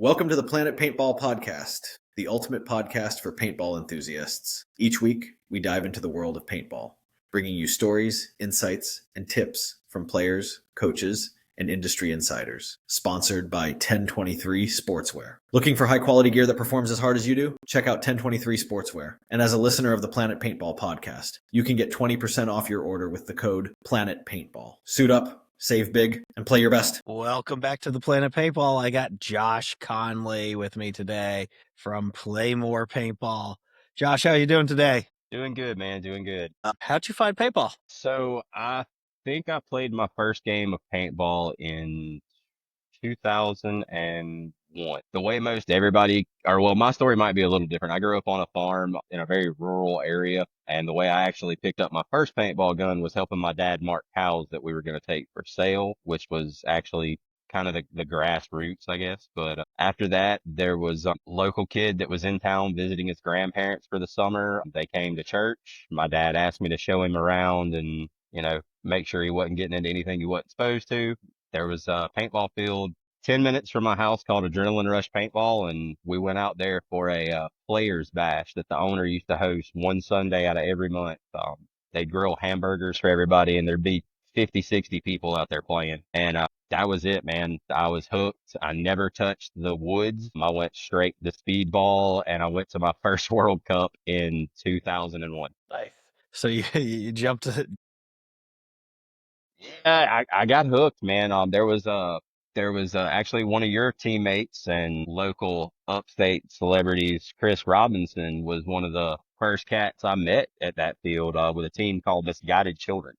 Welcome to the Planet Paintball Podcast, the ultimate podcast for paintball enthusiasts. Each week, we dive into the world of paintball, bringing you stories, insights, and tips from players, coaches, and industry insiders. Sponsored by 1023 Sportswear. Looking for high-quality gear that performs as hard as you do? Check out 1023 Sportswear. And as a listener of the Planet Paintball Podcast, you can get 20% off your order with the code Planet Paintball. Suit up, save big, and play your best. Welcome back to the Planet Paintball. I got Josh Connelly with me today from Play More Paintball. Josh, how you doing today? Doing good, man. Doing good. How'd you find paintball? So I think I played my first game of paintball in 2001. The way most everybody, my story might be a little different. I grew up on a farm in a very rural area, and the way I actually picked up my first paintball gun was helping my dad mark cows that we were going to take for sale, which was actually kind of the grassroots, I guess. But after that, there was a local kid that was in town visiting his grandparents for the summer. They came to church. My dad asked me to show him around and, make sure he wasn't getting into anything he wasn't supposed to. There was a paintball field 10 minutes from my house called Adrenaline Rush Paintball, and we went out there for a players bash that the owner used to host one Sunday out of every month. They'd grill hamburgers for everybody, and there'd be 50, 60 people out there playing. And that was it, man. I was hooked. I never touched the woods. I went straight to speedball, and I went to my first World Cup in 2001. Nice. So you jumped to... Yeah, I got hooked, man. There was actually one of your teammates and local upstate celebrities, Chris Robinson, was one of the first cats I met at that field with a team called Misguided Children.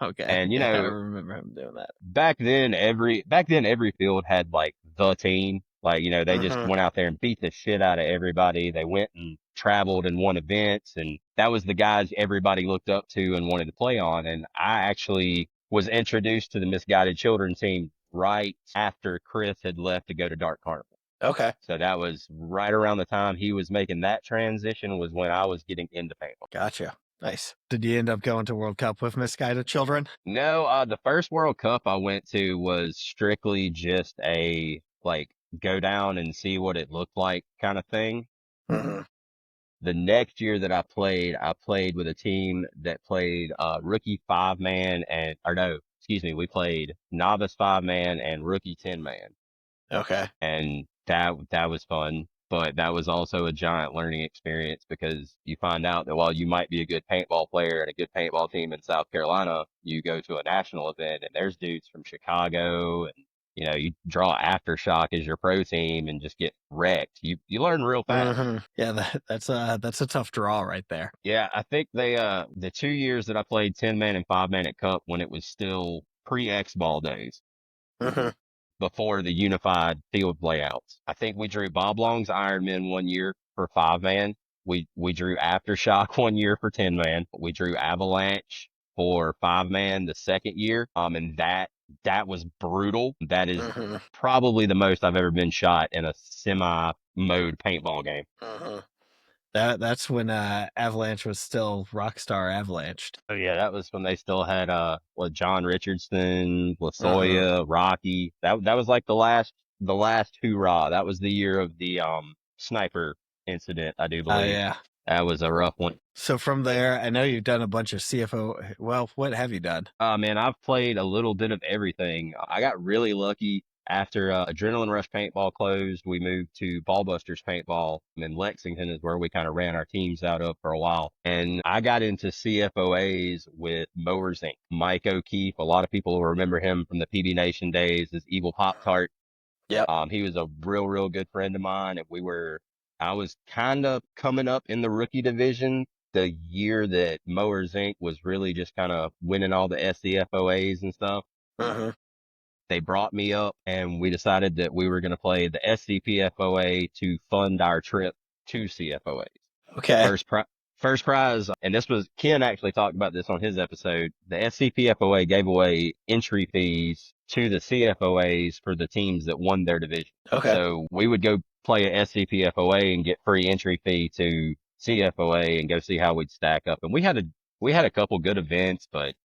Okay. And I remember him doing that. Back then every field had like the team. Like, they just went out there and beat the shit out of everybody. They went and traveled and won events, and that was the guys everybody looked up to and wanted to play on. And I actually was introduced to the Misguided Children team right after Chris had left to go to Dark Carnival. Okay. So that was right around the time he was making that transition was when I was getting into paintball. Gotcha. Nice. Did you end up going to World Cup with Misguided Children? No, the first World Cup I went to was strictly just a, go down and see what it looked like kind of thing. Mm-hmm. The next year that I played with a team that played rookie 5-man we played novice 5-man and rookie 10-man. Okay. And that was fun, but that was also a giant learning experience because you find out that while you might be a good paintball player and a good paintball team in South Carolina, you go to a national event and there's dudes from Chicago and you draw Aftershock as your pro team and just get wrecked. You learn real fast. Mm-hmm. Yeah, that's a tough draw right there. Yeah, I think they the 2 years that I played 10-man and 5-man at Cup when it was still pre-X-Ball days, before the unified field layouts. I think we drew Bob Long's Ironman one year for 5-man. We drew Aftershock one year for 10-man. We drew Avalanche for 5-man the second year. And that was brutal. That is probably the most I've ever been shot in a semi-mode paintball game. That's when Avalanche was still Rockstar Avalanche. Oh yeah, that was when they still had John Richardson, LaSoya, Rocky. That was like the last hoorah. That was the year of the sniper incident, I do believe. Yeah. That was a rough one. So from there, I know you've done a bunch of CFO. Well, what have you done? Man, I've played a little bit of everything. I got really lucky. After Adrenaline Rush Paintball closed, we moved to Ballbusters Paintball in Lexington is where we kind of ran our teams out of for a while. And I got into CFOAs with Mowers Inc. Mike O'Keefe, a lot of people will remember him from the PB Nation days as Evil Pop-Tart. Yeah. He was a real good friend of mine, and I was kind of coming up in the rookie division the year that Mowers Inc. was really just kind of winning all the SCFOAs and stuff. They brought me up and we decided that we were going to play the SCPFOA to fund our trip to CFOAs. Okay. First prize, and Ken actually talked about this on his episode. The SCPFOA gave away entry fees to the CFOAs for the teams that won their division. Okay. So we would go play a SCPFOA and get free entry fee to CFOA and go see how we'd stack up. And we had a couple good events, but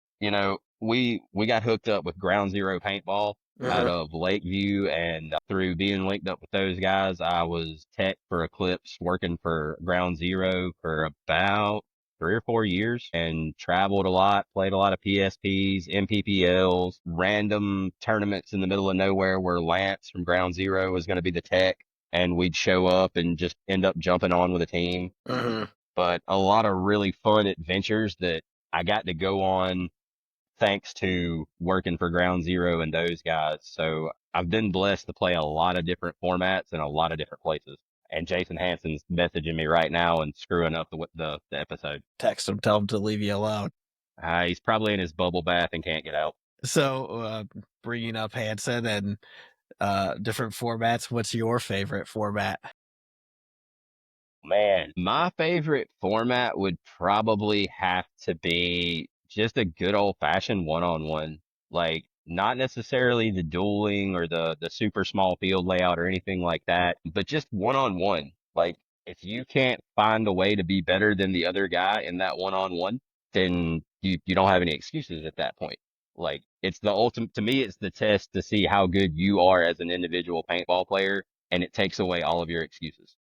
we got hooked up with Ground Zero Paintball, out of Lakeview, and through being linked up with those guys, I was tech for Eclipse, working for Ground Zero for about 3 or 4 years, and traveled a lot, played a lot of PSPs, MPPLs, random tournaments in the middle of nowhere where Lance from Ground Zero was going to be the tech, and we'd show up and just end up jumping on with a team. But a lot of really fun adventures that I got to go on thanks to working for Ground Zero and those guys. So I've been blessed to play a lot of different formats in a lot of different places. And Jason Hansen's messaging me right now and screwing up the episode. Text him, tell him to leave you alone. He's probably in his bubble bath and can't get out. So bringing up Hansen and different formats, what's your favorite format? Man, my favorite format would probably have to be just a good old fashioned one-on-one. Like, not necessarily the dueling or the super small field layout or anything like that, but just one-on-one. Like, if you can't find a way to be better than the other guy in that one-on-one, then you don't have any excuses at that point. Like, it's the ultimate, to me, it's the test to see how good you are as an individual paintball player, and it takes away all of your excuses.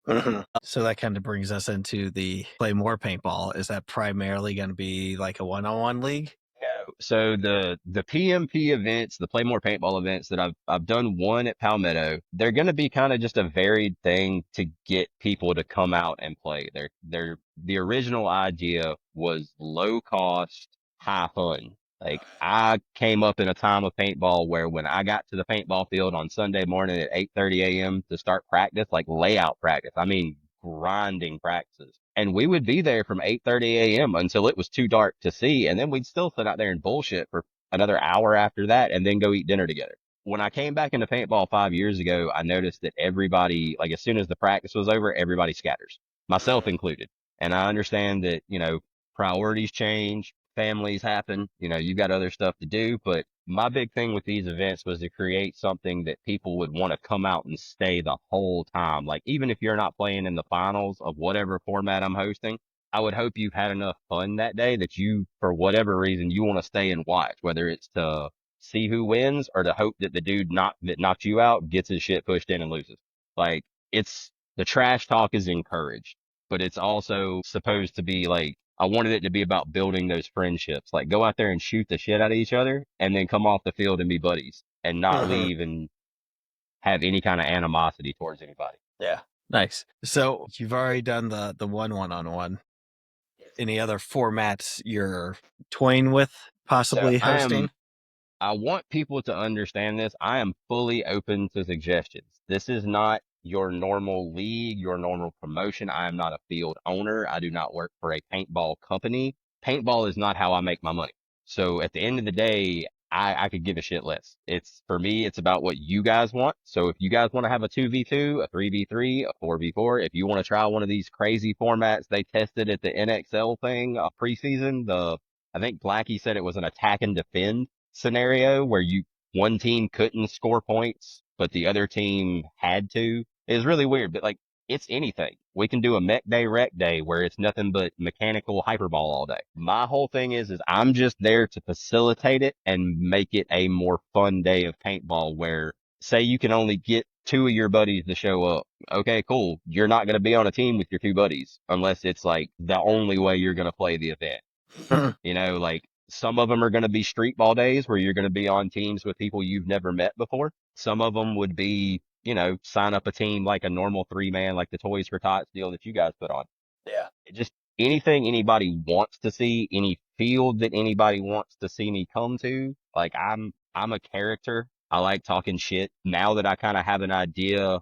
So that kind of brings us into the Play More Paintball. Is that primarily going to be like a one-on-one league? No. So the PMP events, the Play More Paintball events that I've done one at Palmetto, they're going to be kind of just a varied thing to get people to come out and play. The original idea was low cost, high fun. Like, I came up in a time of paintball where when I got to the paintball field on Sunday morning at 8:30 a.m. to start practice, like layout practice, I mean grinding practices. And we would be there from 8:30 a.m. until it was too dark to see, and then we'd still sit out there and bullshit for another hour after that and then go eat dinner together. When I came back into paintball 5 years ago, I noticed that everybody, like as soon as the practice was over, everybody scatters, myself included. And I understand that, priorities change, families happen, you've got other stuff to do. But my big thing with these events was to create something that people would want to come out and stay the whole time. Like, even if you're not playing in the finals of whatever format I'm hosting, I would hope you've had enough fun that day that you, for whatever reason, you want to stay and watch, whether it's to see who wins or to hope that the dude that knocked you out gets his shit pushed in and loses. Like, it's the trash talk is encouraged, but it's also supposed to be like, I wanted it to be about building those friendships. Like, go out there and shoot the shit out of each other and then come off the field and be buddies and not leave and have any kind of animosity towards anybody. Yeah. Nice. So you've already done the one-on-one. Any other formats you're toying with possibly hosting? I want people to understand this. I am fully open to suggestions. This is not your normal league, your normal promotion. I am not a field owner. I do not work for a paintball company. Paintball is not how I make my money. So at the end of the day, I could give a shit less. For me, it's about what you guys want. So if you guys want to have a 2v2, a 3v3, a 4v4, if you want to try one of these crazy formats they tested at the NXL thing, preseason, I think Blackie said it was an attack and defend scenario where one team couldn't score points, but the other team had to. It was really weird, but like, it's anything. We can do a mech day, rec day where it's nothing but mechanical hyperball all day. My whole thing is I'm just there to facilitate it and make it a more fun day of paintball where, say, you can only get 2 of your buddies to show up. Okay, cool. You're not going to be on a team with your 2 buddies unless it's like the only way you're going to play the event. Like, some of them are going to be street ball days where you're going to be on teams with people you've never met before. Some of them would be, sign up a team like a normal 3-man, like the Toys for Tots deal that you guys put on. Yeah. Just anything anybody wants to see, any field that anybody wants to see me come to. Like, I'm a character. I like talking shit. Now that I kind of have an idea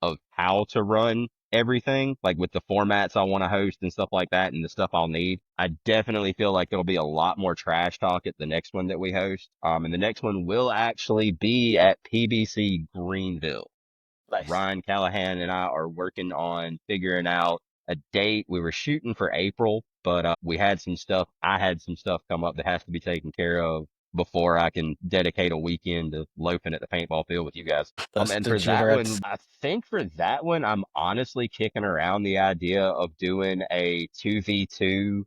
of how to run everything, like with the formats I want to host and stuff like that and the stuff I'll need, I definitely feel like there'll be a lot more trash talk at the next one that we host. And the next one will actually be at PBC Greenville. Nice. Ryan Callahan and I are working on figuring out a date. We were shooting for April, but I had some stuff come up that has to be taken care of before I can dedicate a weekend to loafing at the paintball field with you guys. And for that one, I think for that one, I'm honestly kicking around the idea of doing a 2v2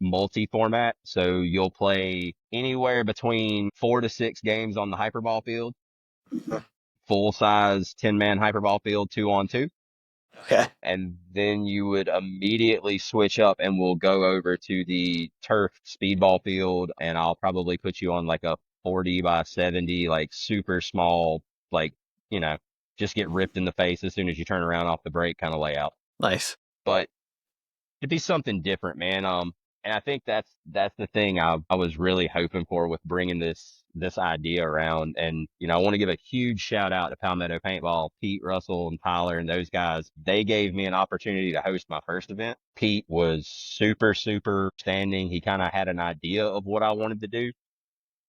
multi-format. So you'll play anywhere between 4 to 6 games on the Hyperball field, full size 10-man Hyperball field, 2-on-2. Okay. And then you would immediately switch up and we'll go over to the turf speedball field, and I'll probably put you on like a 40 by 70, like super small, like, you know, just get ripped in the face as soon as you turn around off the break kind of layout. Nice. But it'd be something different, man. And I think that's the thing I was really hoping for with bringing this idea around. And I want to give a huge shout out to Palmetto Paintball, Pete, Russell, and Tyler, and those guys. They gave me an opportunity to host my first event. Pete was super standing. He kind of had an idea of what I wanted to do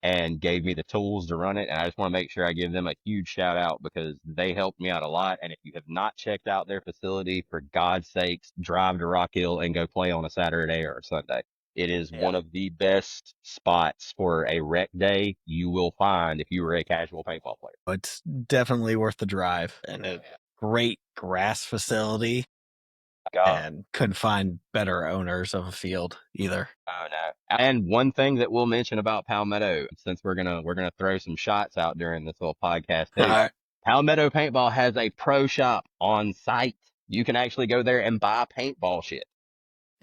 and gave me the tools to run it. And I just want to make sure I give them a huge shout out because they helped me out a lot. And if you have not checked out their facility, for God's sakes, drive to Rock Hill and go play on a Saturday or a Sunday. It is one of the best spots for a rec day you will find if you were a casual paintball player. It's definitely worth the drive, and a great grass facility. And couldn't find better owners of a field either. Oh no. And one thing that we'll mention about Palmetto, since we're gonna throw some shots out during this little podcast too. Right. Palmetto Paintball has a pro shop on site. You can actually go there and buy paintball shit.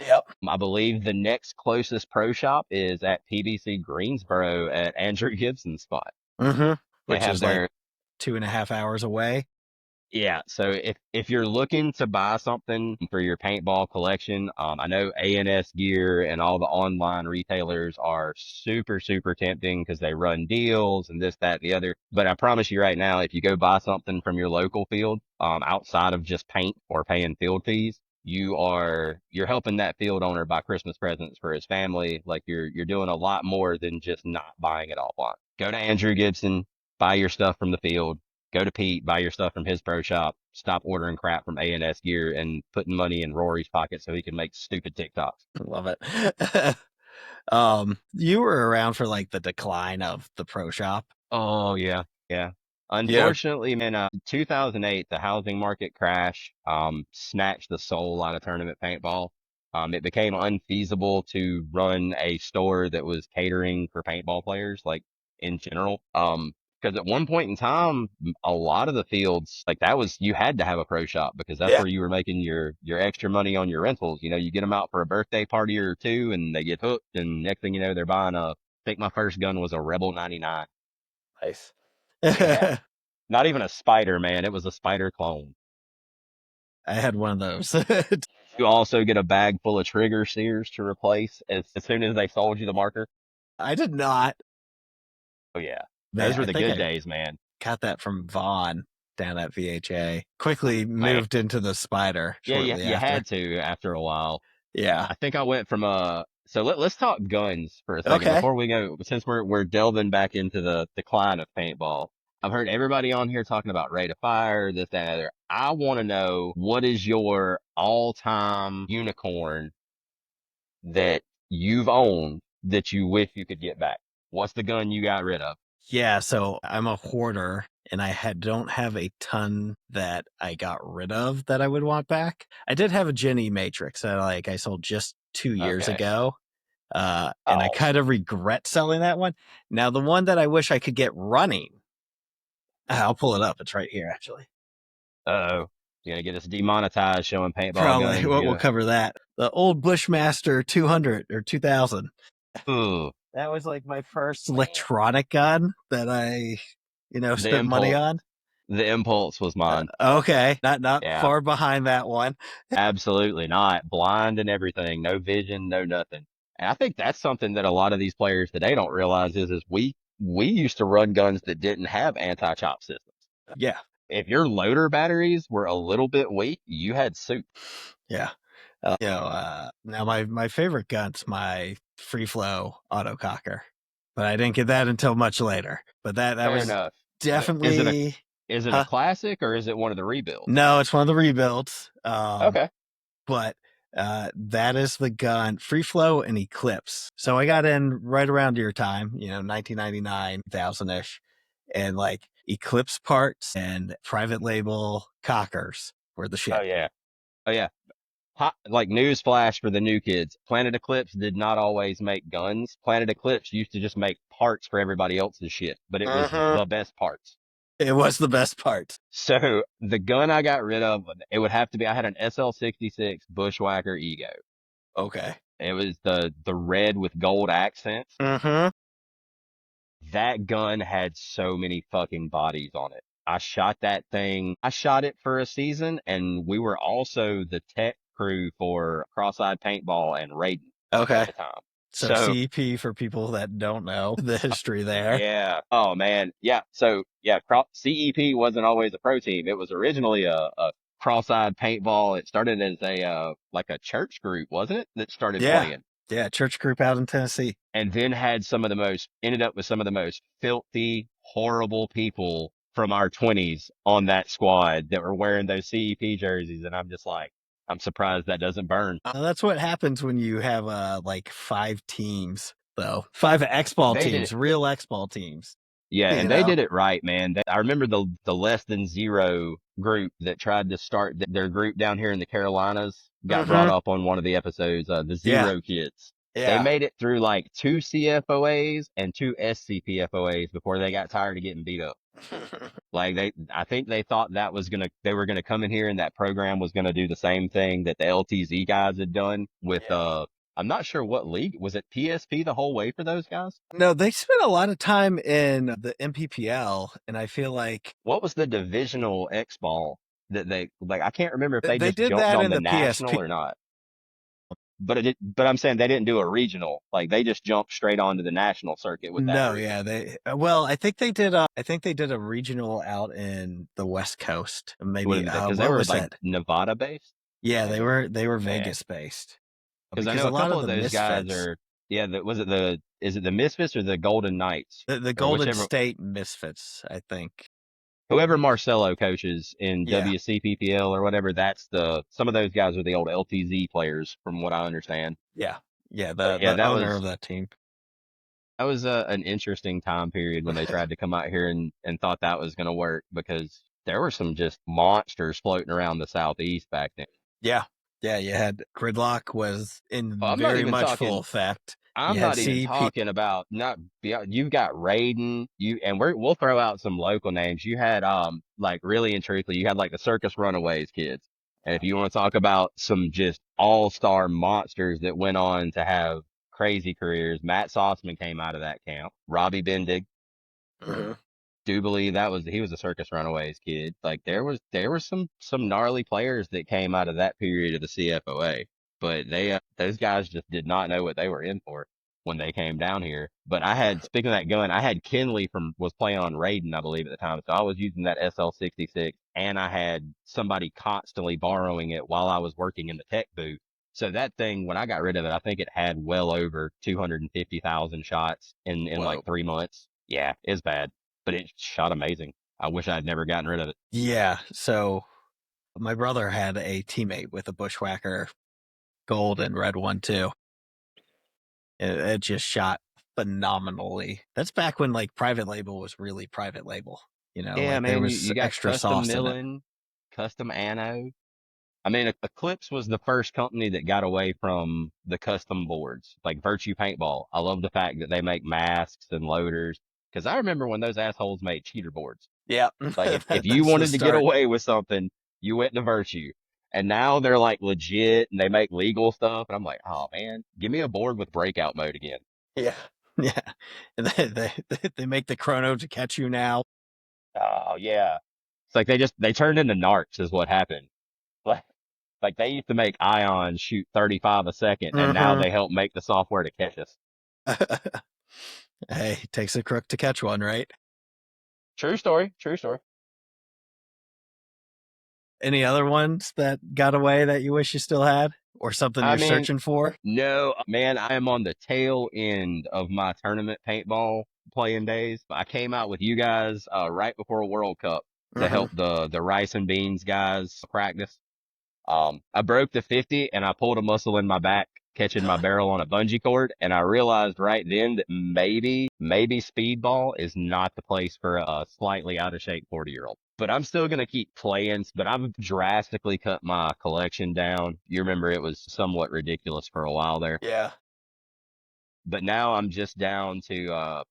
Yep. I believe the next closest pro shop is at PBC Greensboro at Andrew Gibson's spot. Mm-hmm. Which is their, like 2.5 hours away. Yeah, so if you're looking to buy something for your paintball collection, I know ANS Gear and all the online retailers are super tempting because they run deals and this, that, and the other. But I promise you right now, if you go buy something from your local field, outside of just paint or paying field fees, you're helping that field owner buy Christmas presents for his family. Like you're doing a lot more than just not buying it offline. Go to Andrew Gibson, buy your stuff from the field. Go to Pete, buy your stuff from his pro shop, stop ordering crap from ANS Gear and putting money in Rory's pocket so he can make stupid TikToks. Love it. You were around for like the decline of the pro shop. Oh, yeah. Unfortunately, in 2008, the housing market crash snatched the soul out of tournament paintball. It became unfeasible to run a store that was catering for paintball players, like in general. Because at one point in time, a lot of the fields, like you had to have a pro shop because that's where you were making your extra money on your rentals. You get them out for a birthday party or two and they get hooked. And next thing you know, they're buying I think my first gun was a Rebel 99. Nice. Yeah. Not even a Spider, man. It was a Spider clone. I had one of those. You also get a bag full of trigger sears to replace as soon as they sold you the marker. I did not. Oh, yeah. Those were the good days, man. Got that from Vaughn down at VHA. Quickly moved into the Spider. Yeah, you had to after a while. Yeah. I think I went from so let's talk guns for a second before we go, since we're delving back into the decline of paintball. I've heard everybody on here talking about rate of fire, this, that, and other. I want to know, what is your all-time unicorn that you've owned that you wish you could get back? What's the gun you got rid of? Yeah, so I'm a hoarder, and I don't have a ton that I got rid of that I would want back. I did have a Jenny Matrix that I sold just 2 years ago, and I kind of regret selling that one. Now, the one that I wish I could get running, I'll pull it up. It's right here, actually. Uh-oh. You're going to get us demonetized showing paintball Probably. guns. We'll cover that. The old Bushmaster 200 or 2000. Ooh. That was like my first electronic gun that I, spent money on. The Impulse was mine. Okay. Not far behind that one. Absolutely not. Blind and everything. No vision, no nothing. And I think that's something that a lot of these players today don't realize is we used to run guns that didn't have anti-chop systems. Yeah. If your loader batteries were a little bit weak, you had soup. Yeah. Now my favorite gun's my free flow autococker, but I didn't get that until much later. But that was enough. Definitely. Is it a classic or is it one of the rebuilds? No, it's one of the rebuilds. Okay. But that is the gun, free flow and Eclipse. So I got in right around your time, 1999, 2000-ish, and like Eclipse parts and private label cockers were the shit. Oh yeah. Like news flash for the new kids. Planet Eclipse did not always make guns. Planet Eclipse used to just make parts for everybody else's shit, but it was the best parts. It was the best part. So the gun I got rid of, it would have to be, I had an SL66 Bushwhacker Ego. Okay. It was the red with gold accents. Mm-hmm. That gun had so many fucking bodies on it. I shot that thing. I shot it for a season, and we were also the tech crew for Cross-Eyed Paintball and Raiden Okay. at the time. So CEP, for people that don't know the history there. Yeah. Oh man. Yeah. So yeah, CEP wasn't always a pro team. It was originally a Cross-Eyed Paintball. It started as a like a church group, wasn't it? That started playing. Yeah, church group out in Tennessee. And then ended up with some of the most filthy, horrible people from our 20s on that squad that were wearing those CEP jerseys. And I'm just like, I'm surprised that doesn't burn. That's what happens when you have like 5 teams, though. 5 X-Ball teams, real X-Ball teams. Yeah, and they did it right, man. I remember the less than zero group that tried to start their group down here in the Carolinas got brought up on one of the episodes, the Zero Kids. Yeah. They made it through like 2 CFOAs and 2 SCPFOAs before they got tired of getting beat up. Like I think they thought they were gonna come in here and that program was gonna do the same thing that the LTZ guys had done with, I'm not sure what league. Was it PSP the whole way for those guys? No, they spent a lot of time in the MPPL, and I feel like... What was the divisional X-Ball that I can't remember if they just did jumped that on in the national PSP. or not. But I'm saying they didn't do a regional. Like they just jumped straight onto the national circuit with that. No, I think they did. I think they did a regional out in the West Coast. Maybe because they were like Nevada based. Yeah, they were Vegas based. Because I know a couple of those guys are. Yeah, is it the Misfits or the Golden Knights? The Golden State Misfits, I think. Whoever Marcelo coaches in WCPPL or whatever, some of those guys are the old LTZ players, from what I understand. Yeah, the owner of that team. That was an interesting time period when they tried to come out here and thought that was going to work, because there were some just monsters floating around the Southeast back then. Yeah, you had Gridlock was in very much full effect. I'm not even talking about you've got Raiden, we'll throw out some local names. You had like really and truthfully, you had like the Circus Runaways kids. And if you want to talk about some just all-star monsters that went on to have crazy careers, Matt Sossman came out of that camp. Robbie Bendig. Do believe he was a Circus Runaways kid. Like there were some gnarly players that came out of that period of the CFOA. But those guys just did not know what they were in for when they came down here. But speaking of that gun, I had Kenley was playing on Raiden, I believe, at the time. So I was using that SL66, and I had somebody constantly borrowing it while I was working in the tech booth. So that thing, when I got rid of it, I think it had well over 250,000 shots in like 3 months. Yeah, it's bad, but it shot amazing. I wish I had never gotten rid of it. Yeah. So my brother had a teammate with a Bushwhacker gold and red one too. It just shot phenomenally. That's back when like private label was really private label. Yeah, like, man, there was you got extra custom sauce milling, in it. Custom anode. I mean, Eclipse was the first company that got away from the custom boards, like Virtue Paintball. I love the fact that they make masks and loaders, because I remember when those assholes made cheater boards. Yeah. Like if you wanted to get away with something, you went to Virtue. And now they're like legit and they make legal stuff. And I'm like, oh man, give me a board with breakout mode again. Yeah. Yeah. And they make the chrono to catch you now. Oh yeah. It's like they turned into narcs is what happened. Like they used to make Ion shoot 35 a second, and now they help make the software to catch us. Hey, it takes a crook to catch one, right? True story. Any other ones that got away that you wish you still had, or something you're searching for? No, man, I am on the tail end of my tournament paintball playing days. I came out with you guys right before a World Cup to help the rice and beans guys practice. I broke the 50 and I pulled a muscle in my back catching my barrel on a bungee cord. And I realized right then that maybe speedball is not the place for a slightly out of shape 40-year-old. But I'm still going to keep playing, but I've drastically cut my collection down. You remember it was somewhat ridiculous for a while there. Yeah. But now I'm just down to a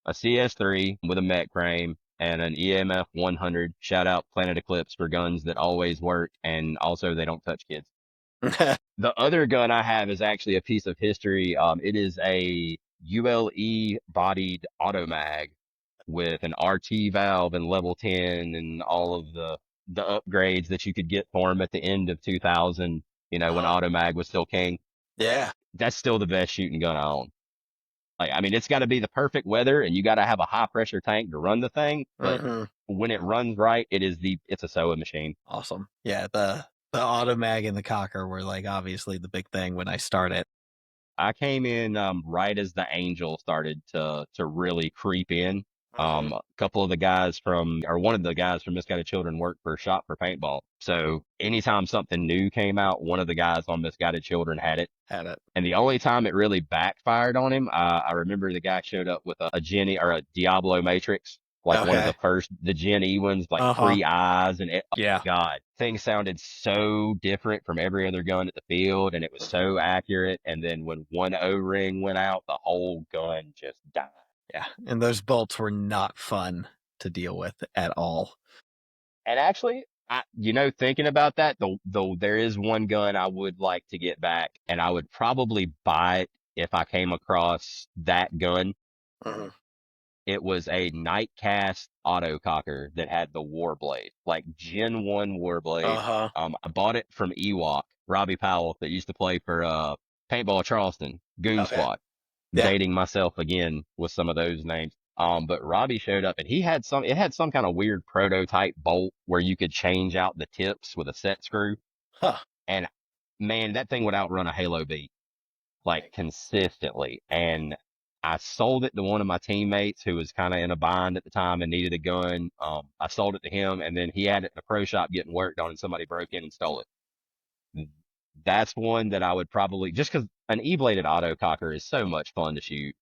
CS3 with a mech frame and an EMF 100. Shout out Planet Eclipse for guns that always work, and also they don't touch kids. The other gun I have is actually a piece of history. It is a ULE bodied automag with an RT valve and level 10 and all of the upgrades that you could get for them at the end of 2000, when automag was still king. Yeah. That's still the best shooting gun I own. Like, I mean, it's got to be the perfect weather and you got to have a high pressure tank to run the thing. But when it runs right, it's a sewing machine. Awesome. Yeah. The automag and the cocker were like obviously the big thing when I started. I came in right as the Angel started to really creep in. A couple of the guys one of the guys from Misguided Children worked for Shop for Paintball. So anytime something new came out, one of the guys on Misguided Children had it. And the only time it really backfired on him, I remember the guy showed up with a Gen or a Diablo Matrix, like one of the first, the Gen E ones, like 3 eyes. And God, things sounded so different from every other gun at the field. And it was so accurate. And then when one O-ring went out, the whole gun just died. Yeah, and those bolts were not fun to deal with at all. And actually, thinking about that, though there is one gun I would like to get back, and I would probably buy it if I came across that gun. It was a Nightcast autococker that had the Warblade, like Gen 1 Warblade. I bought it from Ewok, Robbie Powell, that used to play for Paintball Charleston, Goon Squad. Dating myself again with some of those names. But Robbie showed up and it had some kind of weird prototype bolt where you could change out the tips with a set screw. And man, that thing would outrun a Halo B, like consistently. And I sold it to one of my teammates who was kind of in a bind at the time and needed a gun. I sold it to him, and then he had it in a pro shop getting worked on and somebody broke in and stole it. That's one that I would probably, just because an E-bladed autococker is so much fun to shoot.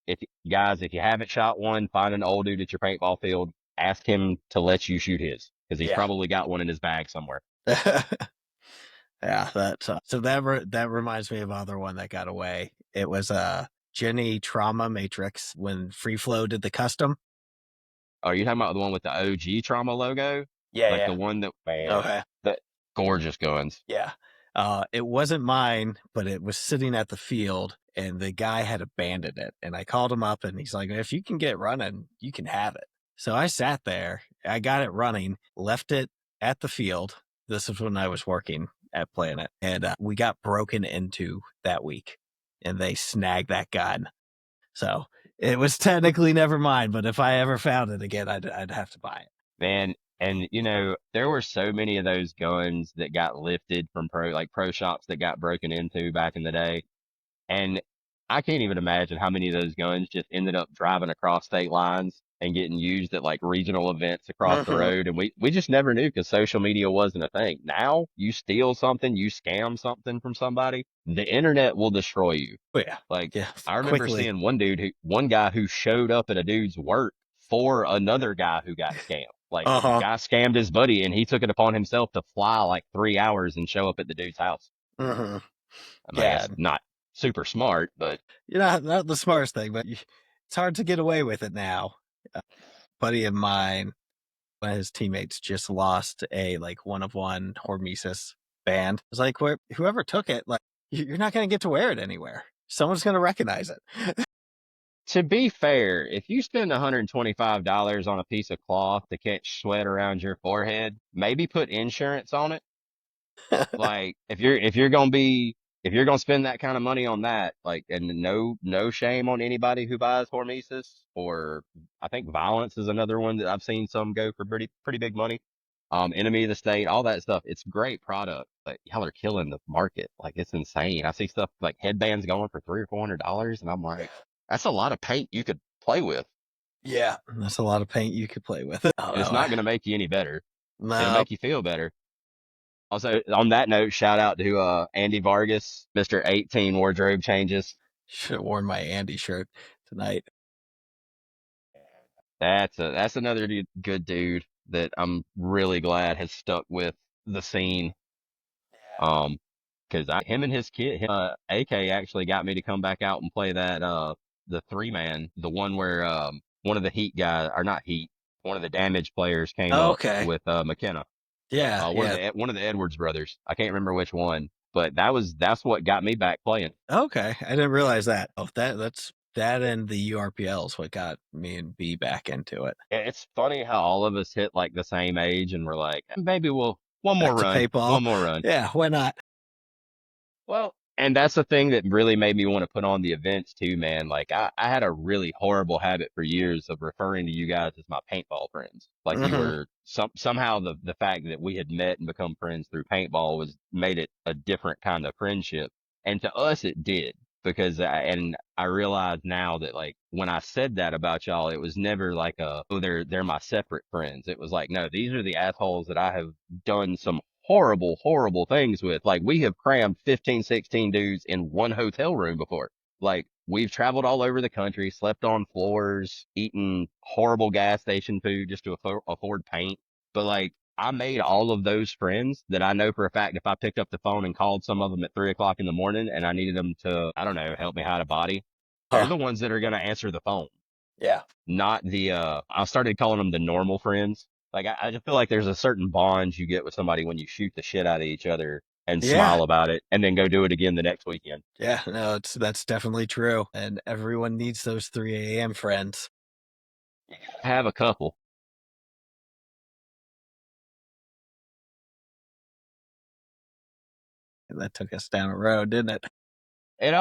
If you haven't shot one, find an old dude at your paintball field, ask him to let you shoot his, because he's probably got one in his bag somewhere. Yeah, so that reminds me of another one that got away. It was a Jenny Trauma Matrix when Free Flow did the custom. Oh, are you talking about the one with the OG Trauma logo? Yeah, the one that, man, that gorgeous guns. Yeah. It wasn't mine, but it was sitting at the field and the guy had abandoned it. And I called him up and he's like, if you can get it running, you can have it. So I sat there, I got it running, left it at the field. This is when I was working at Planet, and we got broken into that week and they snagged that gun. So it was technically never mine, but if I ever found it again, I'd have to buy it. Man. And, there were so many of those guns that got lifted from pro shops that got broken into back in the day. And I can't even imagine how many of those guns just ended up driving across state lines and getting used at like regional events across the road. And we just never knew because social media wasn't a thing. Now you steal something, you scam something from somebody, the internet will destroy you. I remember seeing one guy who showed up at a dude's work for another guy who got scammed. The guy scammed his buddy and he took it upon himself to fly like 3 hours and show up at the dude's house. I mean, that's not super smart, but not the smartest thing, but it's hard to get away with it now. A buddy of mine, one of his teammates just lost a one-of-one Hormesis band. It was like, whoever took it, you're not going to get to wear it anywhere. Someone's going to recognize it. To be fair, if you spend $125 on a piece of cloth to catch sweat around your forehead, maybe put insurance on it. If you're gonna spend that kind of money on that, and no shame on anybody who buys Hormesis, or I think Violence is another one that I've seen some go for pretty big money. Enemy of the State, all that stuff. It's a great product, but y'all are killing the market. It's insane. I see stuff like headbands going for $300 or $400, and I'm like, that's a lot of paint you could play with. Yeah, that's a lot of paint you could play with. It's not going to make you any better. No. It'll make you feel better. Also, on that note, shout out to Andy Vargas, Mr. 18 wardrobe changes. Should have worn my Andy shirt tonight. That's another good dude that I'm really glad has stuck with the scene. Because him and his kid, AK actually got me to come back out and play that the 3-man, the one where one of the Heat guys, or not Heat, one of the Damage players came up Okay. with McKenna. Yeah. One of the Edwards brothers. I can't remember which one, but that's what got me back playing. Okay. I didn't realize that. Oh, that and the URPL is what got me and B back into it. It's funny how all of us hit like the same age and we're like, maybe we'll one more run. Yeah, why not? Well, and that's the thing that really made me want to put on the events too, man. Like I had a really horrible habit for years of referring to you guys as my paintball friends. Like you were somehow the fact that we had met and become friends through paintball was made it a different kind of friendship. And to us, it did because I realize now that like when I said that about y'all, it was never like they're my separate friends. It was like, no, these are the assholes that I have done some horrible things with. Like we have crammed 15, 16 dudes in one hotel room before. Like we've traveled all over the country, slept on floors, eaten horrible gas station food just to afford paint. But like I made all of those friends that I know for a fact if I picked up the phone and called some of them at 3 o'clock in the morning and I needed them to, I don't know, help me hide a body, they're the ones that are going to answer the phone. Yeah. Not I started calling them the normal friends. Like I just feel like there's a certain bond you get with somebody when you shoot the shit out of each other and smile about it and then go do it again the next weekend. Yeah, no, that's definitely true. And everyone needs those 3 a.m. friends. I have a couple. And that took us down a road, didn't it? It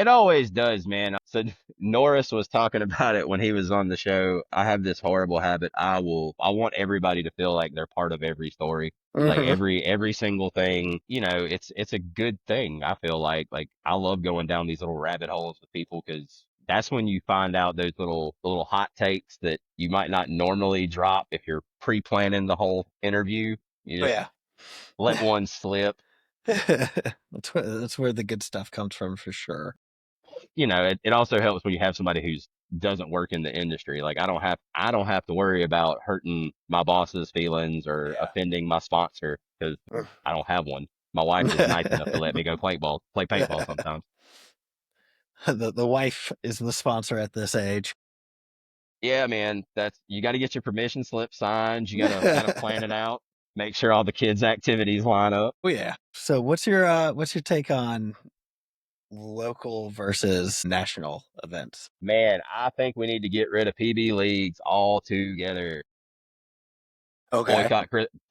always does, man. So Norris was talking about it when he was on the show. I have this horrible habit. I want everybody to feel like they're part of every story. Like every single thing, you know, it's a good thing. I feel like I love going down these little rabbit holes with people because that's when you find out those little hot takes that you might not normally drop if you're pre-planning the whole interview. You just let one slip. That's where the good stuff comes from for sure. You know, it also helps when you have somebody who's doesn't work in the industry. Like I don't have to worry about hurting my boss's feelings or offending my sponsor because I don't have one. My wife is nice enough to let me go play paintball sometimes. The wife is the sponsor at this age. Yeah, man, you got to get your permission slip signed. You gotta plan it out. Make sure all the kids' activities line up. Oh yeah. So what's your take on local versus national events? Man, I think we need to get rid of PB leagues altogether. Okay.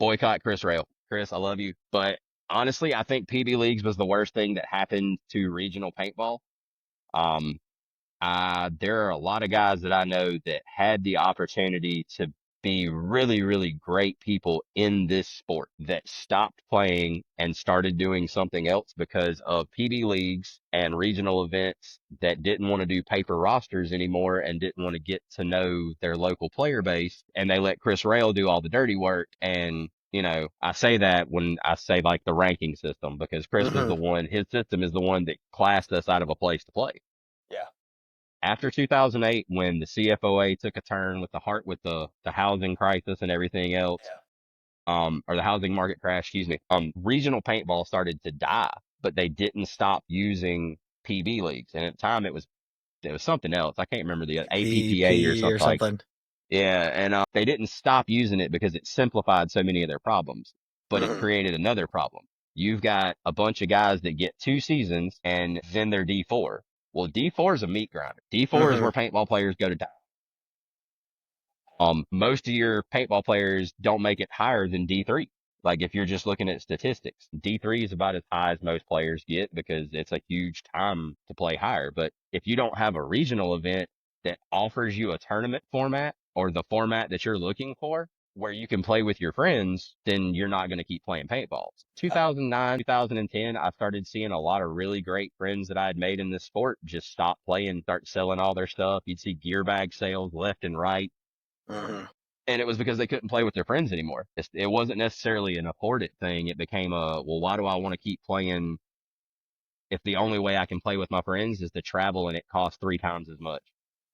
Boycott Chris Rail. Chris, I love you. But honestly, I think PB leagues was the worst thing that happened to regional paintball. There are a lot of guys that I know that had the opportunity to be really great people in this sport that stopped playing and started doing something else because of PB leagues and regional events that didn't want to do paper rosters anymore and didn't want to get to know their local player base. And they let Chris Rail do all the dirty work. And, you know, I say that when I say like the ranking system because Chris was his system is the one that classed us out of a place to play. Yeah. After 2008, when the CFOA took a turn with the housing crisis and everything else, or the housing market crash, excuse me, regional paintball started to die, but they didn't stop using PB leagues. And at the time it was something else. I can't remember the APPA or something. Yeah. And, they didn't stop using it because it simplified so many of their problems, but it created another problem. You've got a bunch of guys that get 2 seasons and then they're D4. Well, D4 is a meat grinder. D4 is where paintball players go to die. Most of your paintball players don't make it higher than D3. Like if you're just looking at statistics, D3 is about as high as most players get because it's a huge time to play higher. But if you don't have a regional event that offers you a tournament format or the format that you're looking for, where you can play with your friends, then you're not going to keep playing paintball. 2009, 2010, I started seeing a lot of really great friends that I had made in this sport just stop playing, start selling all their stuff. You'd see gear bag sales left and right. And it was because they couldn't play with their friends anymore. It wasn't necessarily an afforded thing. It became well, why do I want to keep playing if the only way I can play with my friends is to travel and it costs 3 times as much?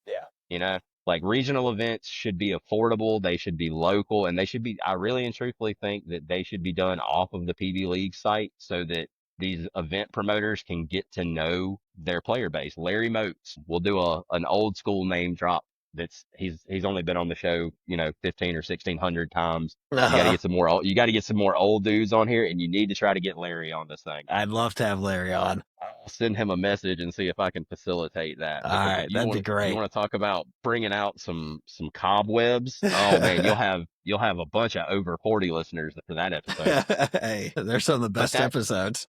Yeah. You know, like regional events should be affordable. They should be local, and I really and truthfully think that they should be done off of the PB League site so that these event promoters can get to know their player base. Larry Moats will do an old school name drop. He's only been on the show, 15 or 1600 times. You got to get some more, you got to get some more old dudes on here, and you need to try to get Larry on this thing. I'd love to have Larry on. I'll send him a message and see if I can facilitate that. All Because right, if that'd be great. you want to talk about bringing out some cobwebs, oh man, you'll have a bunch of over 40 listeners for that episode. Hey, they're some of the best episodes.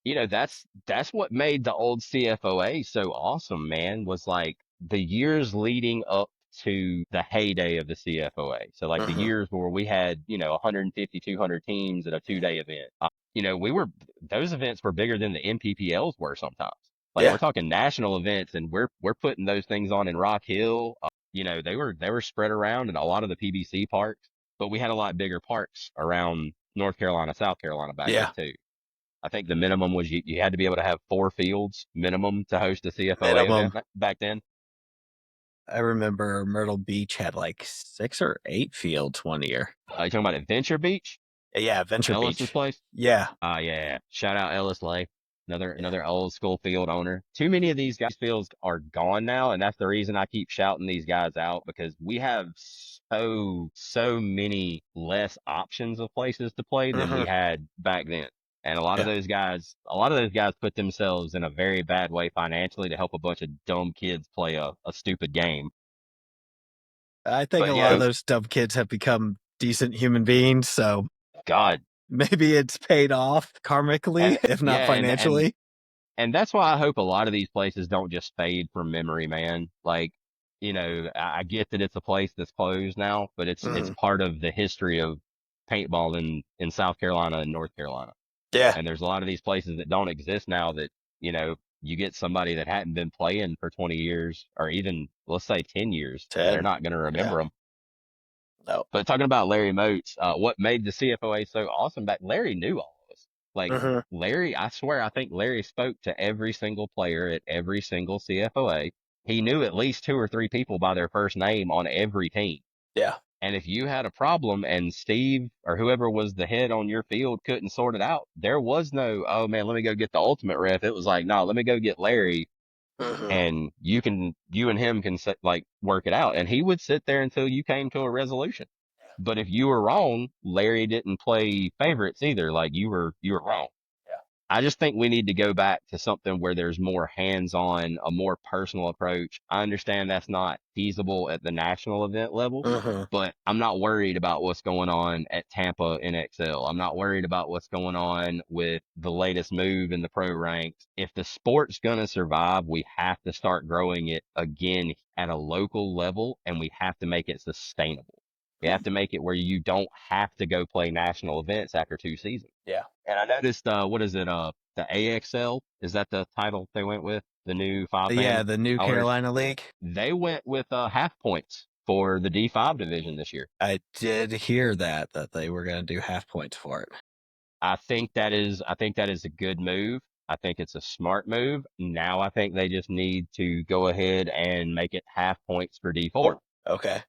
That's what made the old CFOA so awesome, man, was like the years leading up to the heyday of the CFOA. So like the years where we had, 150, 200 teams at a 2-day event. Those events were bigger than the MPPLs were sometimes. Like we're talking national events, and we're putting those things on in Rock Hill. They were spread around in a lot of the PBC parks, but we had a lot bigger parks around North Carolina, South Carolina back then too. I think the minimum was you had to be able to have 4 fields minimum to host a CFOA event back then. I remember Myrtle Beach had like 6 or 8 fields one year. You talking about Adventure Beach? Yeah, Adventure Ellis's Beach. place? Yeah. Yeah. Shout out Ellis Lay. Another old school field owner. Too many of these guys' fields are gone now, and that's the reason I keep shouting these guys out, because we have so many less options of places to play than we had back then. And a lot of those guys put themselves in a very bad way financially to help a bunch of dumb kids play a stupid game. I think a lot of those dumb kids have become decent human beings, so God, maybe it's paid off karmically, if not financially. And that's why I hope a lot of these places don't just fade from memory, man. Like, I get that it's a place that's closed now, but it's part of the history of paintball in South Carolina and North Carolina. Yeah. And there's a lot of these places that don't exist now that, you get somebody that hadn't been playing for 20 years or even, let's say 10 years. 10. They're not going to remember them. No. But talking about Larry Moats, what made the CFOA so awesome Larry knew all of us. Like Larry, I swear, I think Larry spoke to every single player at every single CFOA. He knew at least 2 or 3 people by their first name on every team. Yeah. And if you had a problem and Steve or whoever was the head on your field couldn't sort it out, there was no, oh man, let me go get the ultimate ref. It was like, no, let me go get Larry. And you and him can work it out. And he would sit there until you came to a resolution. But if you were wrong, Larry didn't play favorites either. Like you were wrong. Yeah. I just think we need to go back to something where there's more hands-on, a more personal approach. I understand that's not feasible at the national event level, but I'm not worried about what's going on at Tampa NXL. I'm not worried about what's going on with the latest move in the pro ranks. If the sport's going to survive, we have to start growing it again at a local level, and we have to make it sustainable. We have to make it where you don't have to go play national events after 2 seasons. Yeah. And I noticed, what is it? The AXL, is that the title they went with? The new 5-man? Yeah, the new Carolina League. They went with half points for the D5 division this year. I did hear that they were going to do half points for it. I think that is a good move. I think it's a smart move. Now I think they just need to go ahead and make it half points for D4. Okay.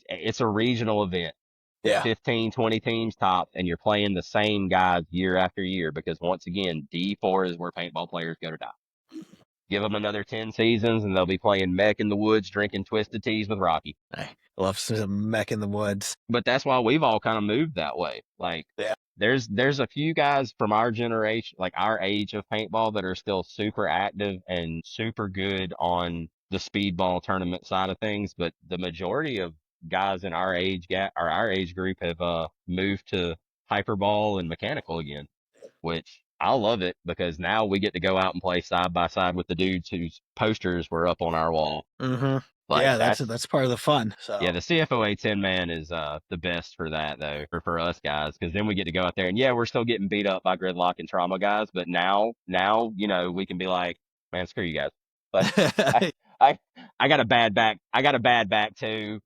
It's a regional event. Yeah. 15, 20 teams tops, and you're playing the same guys year after year, because once again, D4 is where paintball players go to die. Give them another 10 seasons and they'll be playing mech in the woods, drinking Twisted Teas with Rocky. I love some mech in the woods. But that's why we've all kind of moved that way. Like, there's a few guys from our generation, like our age of paintball, that are still super active and super good on the speedball tournament side of things. But the majority of guys in our age group have moved to Hyperball and mechanical again, which I love it, because now we get to go out and play side by side with the dudes whose posters were up on our wall. Yeah, that's part of the fun. So. Yeah, the CFOA 10-man is the best for that, though, for us guys, because then we get to go out there and we're still getting beat up by gridlock and trauma guys, but now we can be like, man, screw you guys. But I got a bad back. I got a bad back too,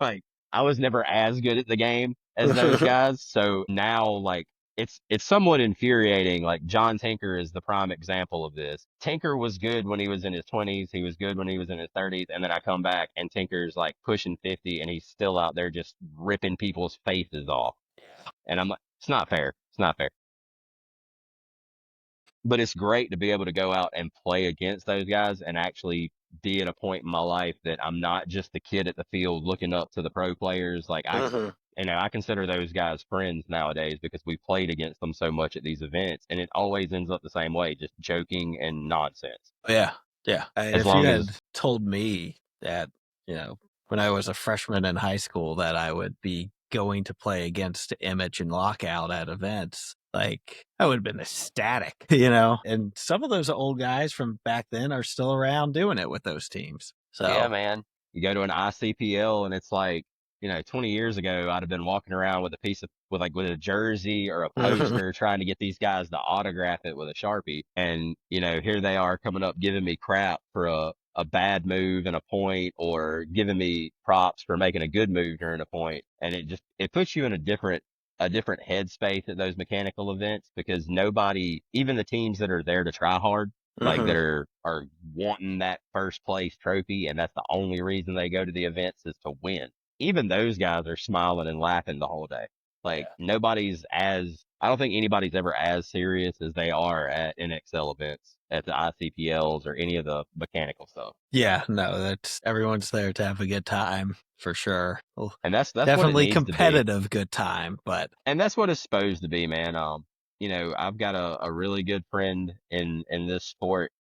like I was never as good at the game as those guys. So now, like, it's somewhat infuriating. Like, John Tinker is the prime example of this. Tinker was good when he was in his 20s. He was good when he was in his 30s. And then I come back and Tinker's like pushing 50 and he's still out there just ripping people's faces off. And I'm like, it's not fair. It's not fair. But it's great to be able to go out and play against those guys and actually be at a point in my life that I'm not just the kid at the field looking up to the pro players. Like, I consider those guys friends nowadays because we played against them so much at these events, and it always ends up the same way, just joking and nonsense. Yeah. As If long you as had told me that, when I was a freshman in high school that I would be going to play against Image and Lockout at events, like, I would have been ecstatic, and some of those old guys from back then are still around doing it with those teams. So yeah, man, you go to an ICPL and it's like, 20 years ago, I'd have been walking around with with a jersey or a poster trying to get these guys to autograph it with a Sharpie. And, here they are coming up giving me crap for a bad move and a point, or giving me props for making a good move during a point. And it puts you in a different headspace at those mechanical events, because nobody, even the teams that are there to try hard, like that are wanting that first place trophy, and that's the only reason they go to the events is to win. Even those guys are smiling and laughing the whole day. Like, I don't think anybody's ever as serious as they are at NXL events, at the ICPLs, or any of the mechanical stuff. Yeah, no, everyone's there to have a good time for sure. Well, and that's definitely what it needs competitive to be. good time, And that's what it's supposed to be, man. I've got a really good friend in this sport,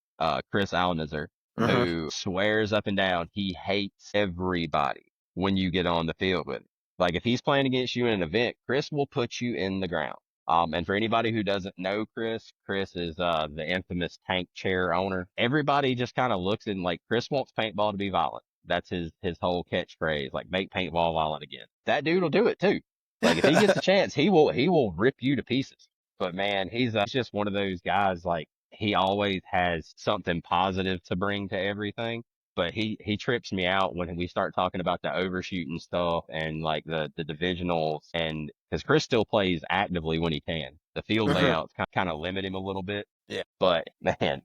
Chris Alnizer, who swears up and down he hates everybody when you get on the field with him. Like, if he's playing against you in an event, Chris will put you in the ground. And for anybody who doesn't know Chris is the infamous tank chair owner. Everybody just kind of looks at him like, Chris wants paintball to be violent. That's his whole catchphrase, like, make paintball violent again. That dude will do it too. Like, if he gets a chance, he will rip you to pieces. But man, he's just one of those guys. Like, he always has something positive to bring to everything. But he trips me out when we start talking about the overshooting stuff and like the divisionals, and because Chris still plays actively when he can. The field layouts kind of limit him a little bit. Yeah. But man,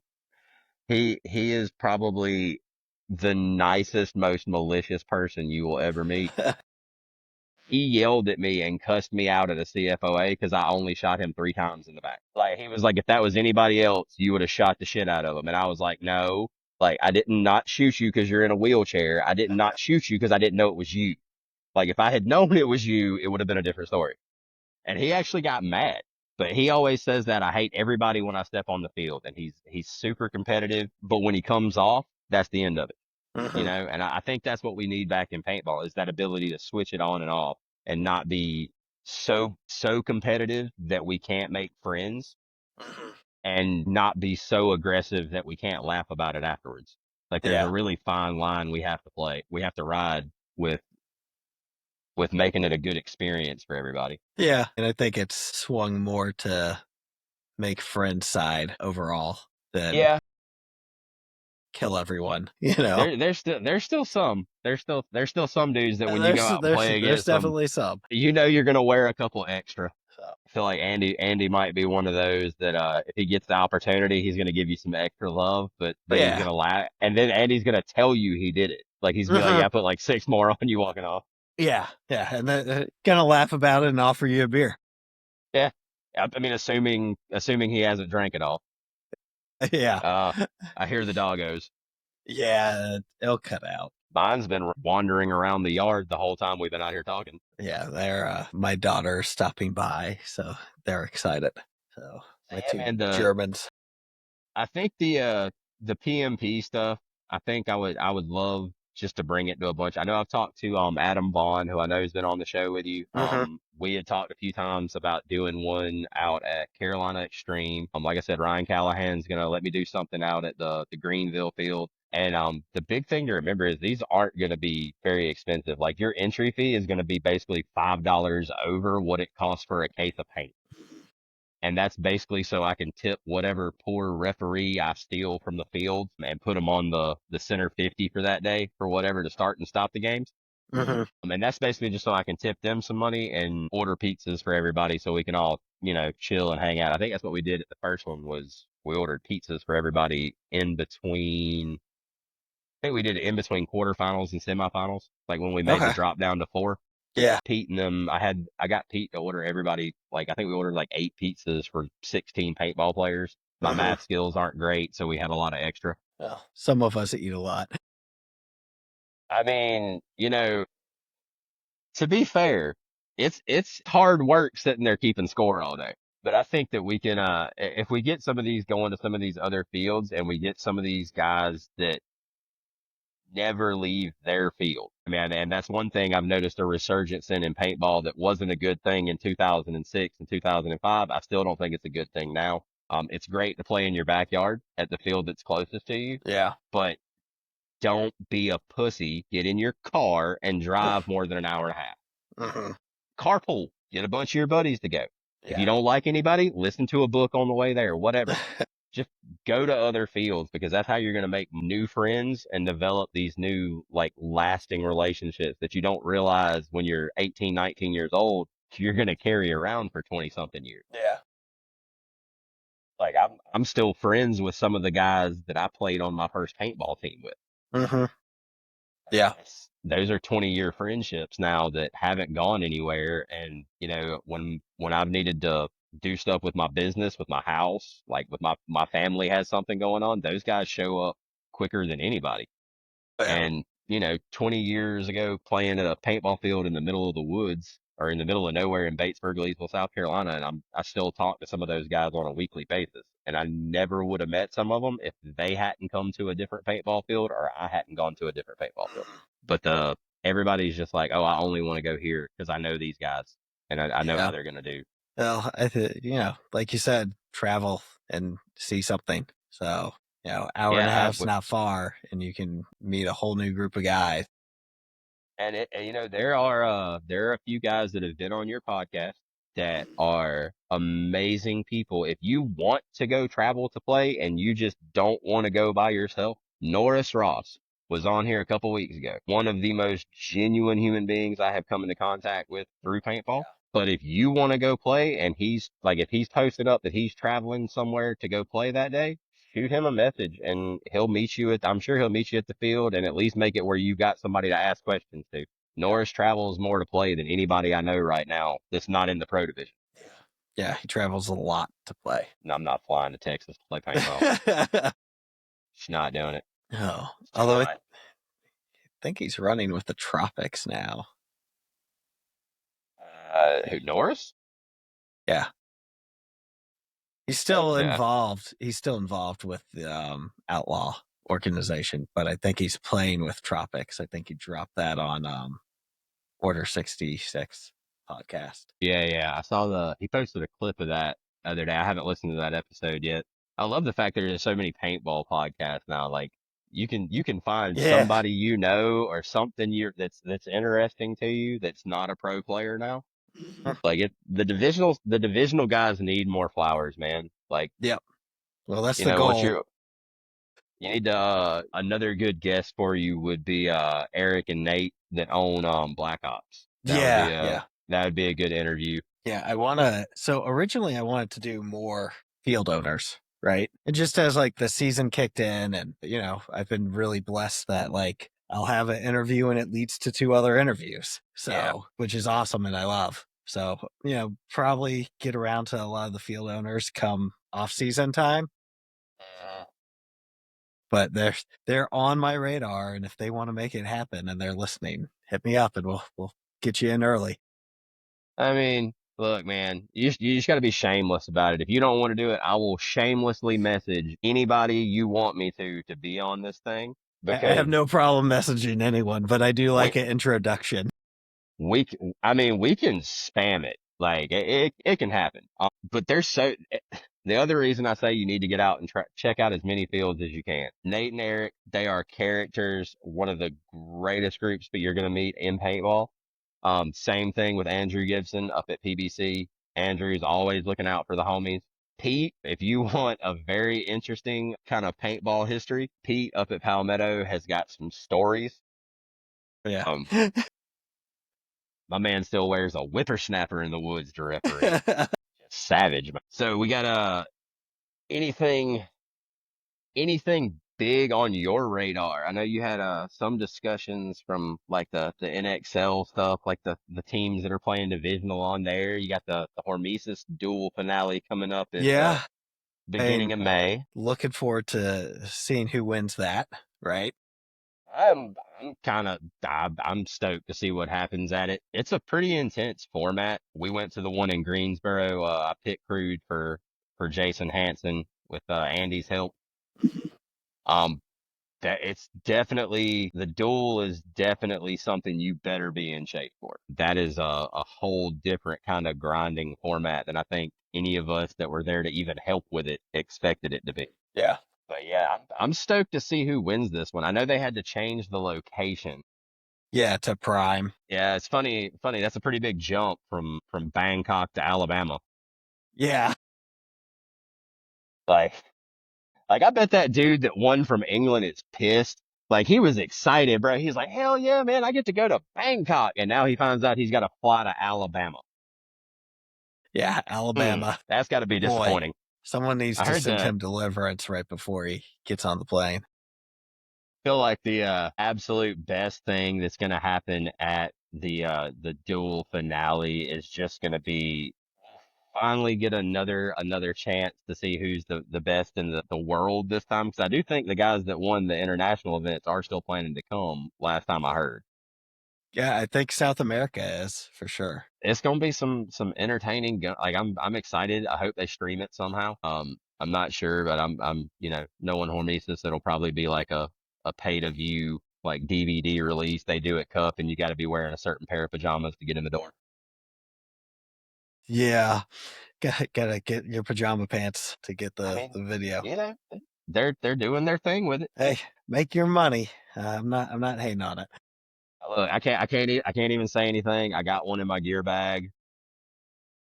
he is probably the nicest, most malicious person you will ever meet. He yelled at me and cussed me out at a CFOA because I only shot him 3 times in the back. Like, he was like, if that was anybody else, you would have shot the shit out of him. And I was like, no, like, I didn't not shoot you because you're in a wheelchair. I did not shoot you because I didn't know it was you. Like, if I had known it was you, it would have been a different story. And he actually got mad. But he always says that I hate everybody when I step on the field. And he's super competitive. But when he comes off, that's the end of it. And I think that's what we need back in paintball, is that ability to switch it on and off and not be so competitive that we can't make friends, and not be so aggressive that we can't laugh about it afterwards. Like, there's a really fine line we have to play. We have to ride with making it a good experience for everybody. Yeah. And I think it's swung more to make friends side overall than kill everyone. There's still some dudes that when you go out and play against there's definitely some. You're gonna wear a couple extra. So I feel like Andy might be one of those that if he gets the opportunity, he's gonna give you some extra love, but then he's gonna laugh, and then Andy's gonna tell you he did it. Like, he's gonna be like, yeah, I put like 6 more on you walking off. Yeah, and then gonna laugh about it and offer you a beer. Yeah, I mean, assuming he hasn't drank it all. Yeah. I hear the doggos. Yeah, it'll cut out. Mine's been wandering around the yard the whole time we've been out here talking. Yeah, they're my daughter stopping by, so they're excited. So my two Germans. I think the PMP stuff, I think I would love just to bring it to a bunch. I know I've talked to Adam Vaughn, who I know has been on the show with you. We had talked a few times about doing one out at Carolina Extreme. Like I said, Ryan Callahan's gonna let me do something out at the Greenville field. And the big thing to remember is these aren't gonna be very expensive. Like, your entry fee is gonna be basically $5 over what it costs for a case of paint. And that's basically so I can tip whatever poor referee I steal from the field and put them on the center 50 for that day for whatever to start and stop the games. And that's basically just so I can tip them some money and order pizzas for everybody so we can all, chill and hang out. I think that's what we did at the first one was we ordered pizzas for everybody in between. I think we did it in between quarterfinals and semifinals, like when we made the drop down to 4. Yeah. Pete and them, I got Pete to order everybody, like I think we ordered like 8 pizzas for 16 paintball players. My math skills aren't great, so we had a lot of extra. Well, some of us eat a lot. I mean, to be fair, it's hard work sitting there keeping score all day. But I think that we can, if we get some of these going to some of these other fields and we get some of these guys that never leave their field. I mean, and that's one thing I've noticed a resurgence in paintball that wasn't a good thing in 2006 and 2005. I still don't think it's a good thing now. It's great to play in your backyard at the field that's closest to you. Yeah. But don't be a pussy. Get in your car and drive more than an hour and a half. Carpool. Get a bunch of your buddies to go. If you don't like anybody, listen to a book on the way there, whatever. Just go to other fields because that's how you're going to make new friends and develop these new, like, lasting relationships that you don't realize when you're 18, 19 years old, you're going to carry around for 20 something years. Yeah. Like I'm still friends with some of the guys that I played on my first paintball team with. Yeah. Those are 20-year friendships now that haven't gone anywhere. And, when I've needed to do stuff with my business, with my house, like with my family has something going on, those guys show up quicker than anybody. And, 20 years ago, playing at a paintball field in the middle of the woods or in the middle of nowhere in Batesburg, Leesville, South Carolina, and I still talk to some of those guys on a weekly basis. And I never would have met some of them if they hadn't come to a different paintball field or I hadn't gone to a different paintball field. But everybody's just like, oh, I only want to go here because I know these guys and I know how they're going to do. Well, like you said, travel and see something. So, hour and a half's not far and you can meet a whole new group of guys. And there are a few guys that have been on your podcast that are amazing people. If you want to go travel to play and you just don't want to go by yourself, Norris Ross was on here a couple weeks ago. One of the most genuine human beings I have come into contact with through paintball. But if you want to go play and if he's posted up that he's traveling somewhere to go play that day, shoot him a message and I'm sure he'll meet you at the field and at least make it where you've got somebody to ask questions to. Norris travels more to play than anybody I know right now that's not in the pro division. Yeah, he travels a lot to play. And I'm not flying to Texas to play paintball. She's not doing it. No. Although I think he's running with the Tropics now. Who, Norris? Yeah. He's still involved. He's still involved with the Outlaw organization, but I think he's playing with Tropics. I think he dropped that on Order 66 podcast. Yeah. I saw he posted a clip of that the other day. I haven't listened to that episode yet. I love the fact that there's so many paintball podcasts now. Like you can find somebody or something that's interesting to you that's not a pro player now. Like the divisional guys need more flowers, man. Like, yep. Well, that's the goal. You need another good guest for you would be Eric and Nate that own Black Ops. That would be a good interview. Yeah, so originally I wanted to do more field owners, right? And just as like the season kicked in and I've been really blessed that like I'll have an interview and it leads to 2 other interviews. So, which is awesome and I love. So, probably get around to a lot of the field owners come off season time. But they're on my radar, and if they want to make it happen and they're listening, hit me up and we'll get you in early. I mean, look, man, you just got to be shameless about it. If you don't want to do it, I will shamelessly message anybody you want me to be on this thing. I have no problem messaging anyone, but I do like an introduction. We can spam it. Like it can happen. But the other reason I say you need to get out and check out as many fields as you can. Nate and Eric, they are characters, one of the greatest groups that you're going to meet in paintball. Same thing with Andrew Gibson up at PBC. Andrew's always looking out for the homies. Pete, if you want a very interesting kind of paintball history, Pete up at Palmetto has got some stories. Yeah. My man still wears a whippersnapper in the woods to referee. Savage. So we got anything big on your radar? I know you had some discussions from like the NXL stuff, like the teams that are playing divisional on there. You got the Hormesis dual finale coming up at Yeah. beginning of May. Looking forward to seeing who wins that, right? I'm I'm stoked to see what happens at it. It's a pretty intense format. We went to the one in Greensboro. I pit crewed for Jason Hansen with Andy's help. That it's definitely, the duel is definitely something you better be in shape for. That is a whole different kind of grinding format than I think any of us that were there to even help with it expected it to be. Yeah. But yeah, I'm stoked to see who wins this one. I know they had to change the location. Yeah, to Prime. Yeah, it's funny. That's a pretty big jump from Bangkok to Alabama. Yeah. Like I bet that dude that won from England is pissed. Like, he was excited, bro. He's like, hell yeah, man, I get to go to Bangkok. And now he finds out he's got to fly to Alabama. Yeah, Alabama. That's got to be disappointing. Boy, someone needs to send him deliverance right before he gets on the plane. I feel like the absolute best thing that's going to happen at the dual finale is just going to be finally get another chance to see who's the best in the world this time. Because I do think the guys that won the international events are still planning to come, last time I heard. Yeah, I think South America is, for sure. It's gonna be some entertaining. Like, I'm excited. I hope they stream it somehow. I'm not sure, but I'm knowing Hormesis, it'll probably be like a pay to view, like, DVD release. They do at Cup, and you got to be wearing a certain pair of pajamas to get in the door. Yeah, gotta get your pajama pants to get the video. You know, they're doing their thing with it. Hey, make your money. I'm not hating on it. Look, I can't even say anything. I got one in my gear bag.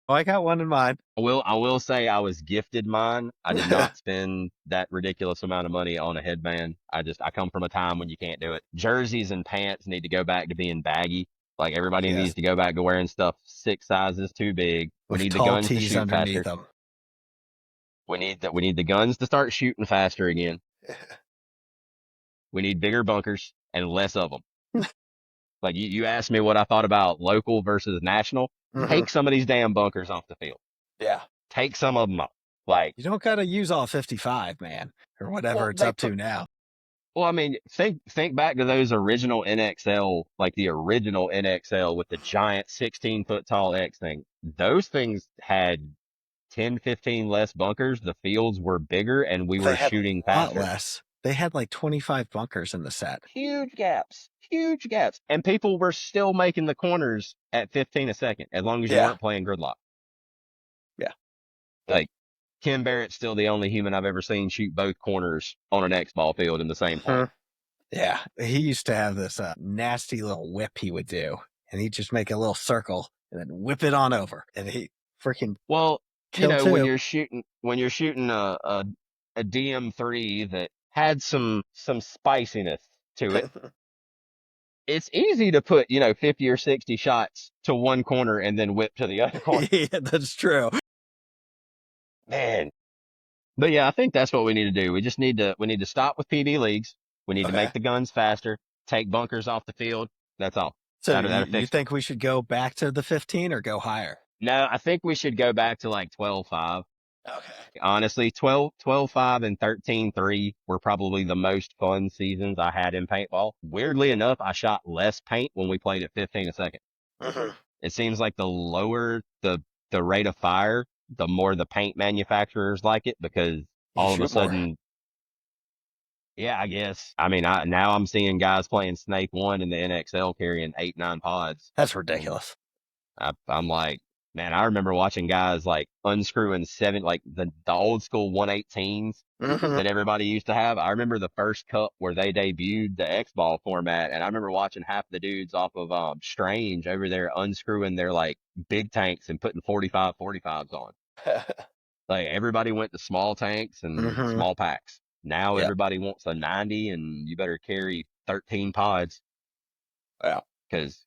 Oh, I got one in mine. I will say I was gifted mine. I did not spend that ridiculous amount of money on a headband. I come from a time when you can't do it. Jerseys and pants need to go back to being baggy. Like, everybody needs to go back to wearing stuff 6 sizes too big. We need the guns to shoot faster. Them. We need the guns to start shooting faster again. We need bigger bunkers and less of them. Like, you asked me what I thought about local versus national. Mm-hmm. Take some of these damn bunkers off the field. Yeah. Take some of them off. Like, you don't got to use all 55, man, or whatever it's up to now. Well, I mean, think back to those original NXL, like the original NXL with the giant 16-foot tall X thing. Those things had 10, 15 less bunkers. The fields were bigger, and we were shooting faster. A lot less. They had like 25 bunkers in the set. Huge gaps. And people were still making the corners at 15 a second, as long as you weren't playing gridlock. Yeah. Like, Ken Barrett's still the only human I've ever seen shoot both corners on an X-ball field in the same point. Yeah. He used to have this nasty little whip he would do, and he'd just make a little circle and then whip it on over. And he freaking when you're shooting a DM3 that had some spiciness to it, it's easy to put 50 or 60 shots to one corner and then whip to the other corner. Yeah, that's true, man. But yeah, I think that's what we need to do. We need to stop with PD leagues. We need to make the guns faster, take bunkers off the field. That's all. So you think we should go back to the 15 or go higher? No, I think we should go back to like 12.5. Okay. Honestly, 12.5 and 13.3 were probably the most fun seasons I had in paintball. Weirdly enough, I shot less paint when we played at 15 a second. Mm-hmm. It seems like the lower the rate of fire, the more the paint manufacturers like it, because all of a sudden, yeah, I guess. I mean, now I'm seeing guys playing Snake 1 in the NXL carrying 8, 9 pods. That's ridiculous. I'm like, man, I remember watching guys like unscrewing the old school 118s that everybody used to have. I remember the first cup where they debuted the X-ball format, and I remember watching half the dudes off of Strange over there unscrewing their like big tanks and putting 45s on. Like, everybody went to small tanks and small packs. Now everybody wants a 90, and you better carry 13 pods. Yeah. Because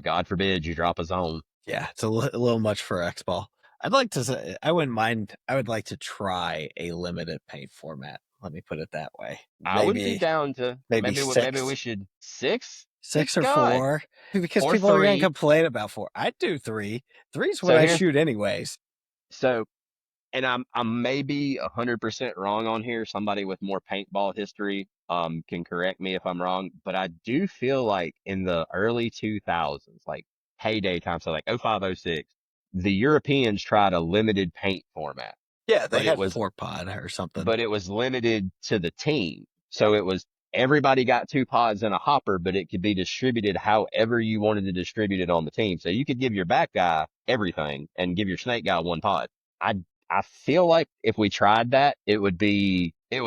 God forbid you drop a zone. Yeah, it's a little much for X-Ball. I'd like to say, I wouldn't mind. I would like to try a limited paint format. Let me put it that way. I would be down to maybe maybe we should six or guy. 4, because or people are going to 3. complain about 4. I'd do 3. 3's what So I here's shoot anyways. so, and I'm maybe 100% wrong on here. Somebody with more paintball history can correct me if I'm wrong, but I do feel like in the early 2000s, like heyday time, so like 05, 06, the Europeans tried a limited paint format. Yeah, they but it had was 4 pod or something. but it was limited to the team. So it was everybody got 2 pods in a hopper, but it could be distributed however you wanted to distribute it on the team. So you could give your back guy everything and give your snake guy 1 pod. I feel like if we tried that, it would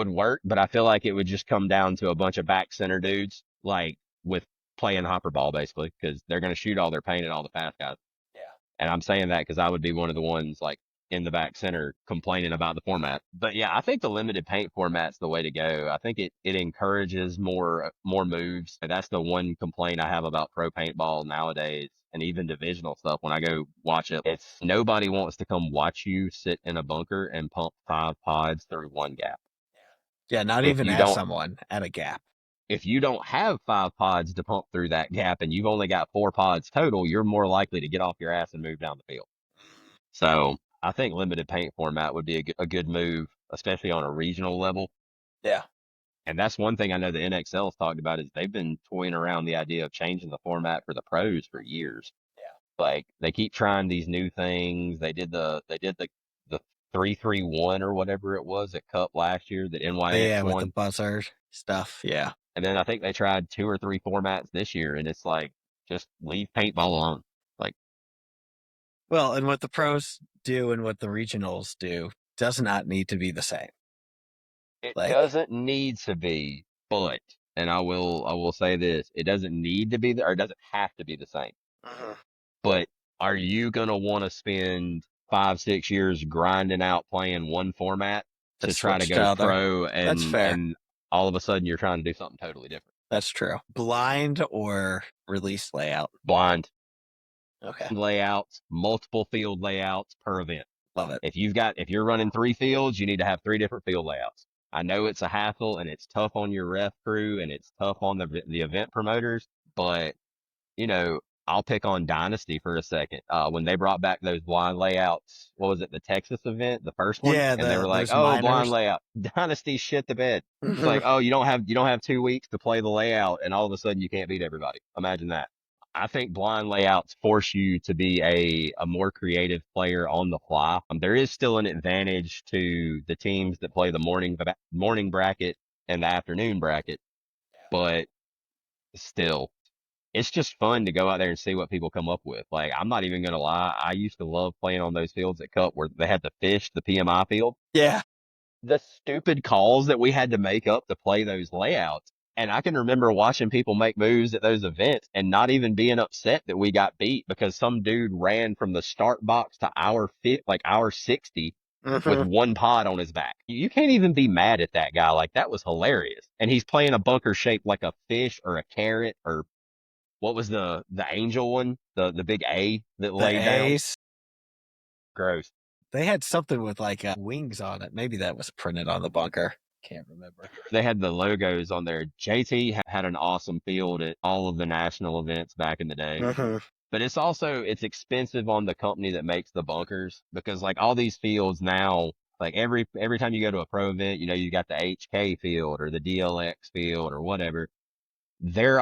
work, but I feel like it would just come down to a bunch of back center dudes, like with playing hopper ball basically, because they're going to shoot all their paint and all the fast guys. Yeah. And I'm saying that because I would be one of the ones like in the back center complaining about the format. But yeah, I think the limited paint format's the way to go. I think it encourages more moves. And that's the one complaint I have about pro paintball nowadays, and even divisional stuff. When I go watch it, it's nobody wants to come watch you sit in a bunker and pump 5 pods through 1 gap. Yeah, not If even you at don't, someone at a gap. if you don't have 5 pods to pump through that gap and you've only got 4 pods total, you're more likely to get off your ass and move down the field. So I think limited paint format would be a good move, especially on a regional level. Yeah. And that's one thing I know the NXL's talked about is they've been toying around the idea of changing the format for the pros for years. Yeah. Like they keep trying these new things. They did the 3-3-1 or whatever it was at Cup last year that NYX with won. the buzzer stuff. Yeah. And then I think they tried 2 or 3 formats this year, and it's like just leave paintball alone. Like, well, and what the pros do and what the regionals do does not need to be the same. It doesn't need to be, but, and I will say this, it doesn't need to be, or it doesn't have to be the same. But are you going to want to spend 5, 6 years grinding out playing one format to try to go pro and all of a sudden you're trying to do something totally different? That's true. Blind or release layout? Blind. Okay. Layouts, multiple field layouts per event. Love it. If you're running 3 fields, you need to have 3 different field layouts. I know it's a hassle and it's tough on your ref crew and it's tough on the event promoters, but I'll pick on Dynasty for a second. When they brought back those blind layouts, what was it, the Texas event, the first one? Yeah, and they were like, blind layout. Dynasty shit the bed. It's like, you don't have 2 weeks to play the layout, and all of a sudden you can't beat everybody. Imagine that. I think blind layouts force you to be a more creative player on the fly. There is still an advantage to the teams that play the morning bracket and the afternoon bracket, but still, it's just fun to go out there and see what people come up with. Like, I'm not even going to lie. I used to love playing on those fields at Cup where they had to fish the PMI field. Yeah. The stupid calls that we had to make up to play those layouts. And I can remember watching people make moves at those events and not even being upset that we got beat because some dude ran from the start box to hour 60 with 1 pod on his back. You can't even be mad at that guy. Like, that was hilarious. And he's playing a bunker shaped like a fish or a carrot, or what was the angel one? The big A that laid down. Gross. They had something with like wings on it. Maybe that was printed on the bunker. Can't remember. They had the logos on there. JT had an awesome field at all of the national events back in the day. But it's expensive on the company that makes the bunkers, because like all these fields now, like every time you go to a pro event, you got the HK field or the DLX field or whatever. They're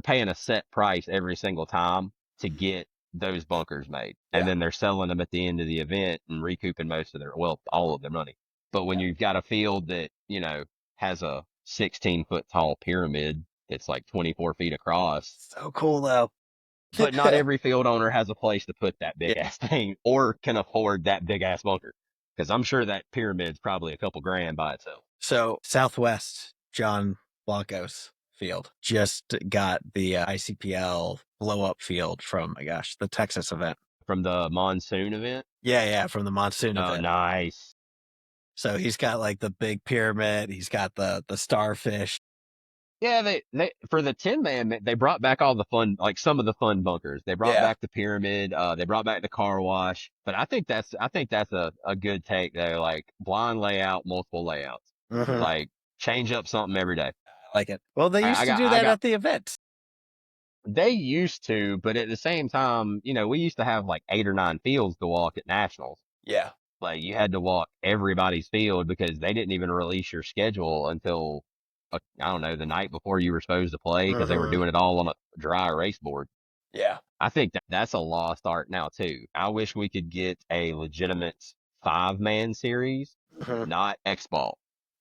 paying a set price every single time to get those bunkers made. And then they're selling them at the end of the event and recouping all of their money. But when you've got a field that, has a 16-foot tall pyramid that's like 24 feet across. So cool though. But not every field owner has a place to put that big ass thing or can afford that big ass bunker. Because I'm sure that pyramid's probably a couple grand by itself. So Southwest, John Blanco's field just got the ICPL blow up field from, the Texas event. From the monsoon event? Yeah, from the monsoon event. Oh, nice. So he's got like the big pyramid. He's got the starfish. Yeah, they for the 10-man, they brought back all the fun, like some of the fun bunkers. They brought back the pyramid, they brought back the car wash. But I think that's a good take though, like blind layout, multiple layouts. Mm-hmm. Like change up something every day. I like it. Well, they used to do I that got at the events. they used to, but at the same time, we used to have like 8 or 9 fields to walk at nationals. Yeah. Like you had to walk everybody's field because they didn't even release your schedule until I don't know, the night before you were supposed to play because they were Mm-hmm. doing it all on a dry erase board. Yeah. I think that's a lost art now too. I wish we could get a legitimate 5-man series, Mm-hmm. not X ball.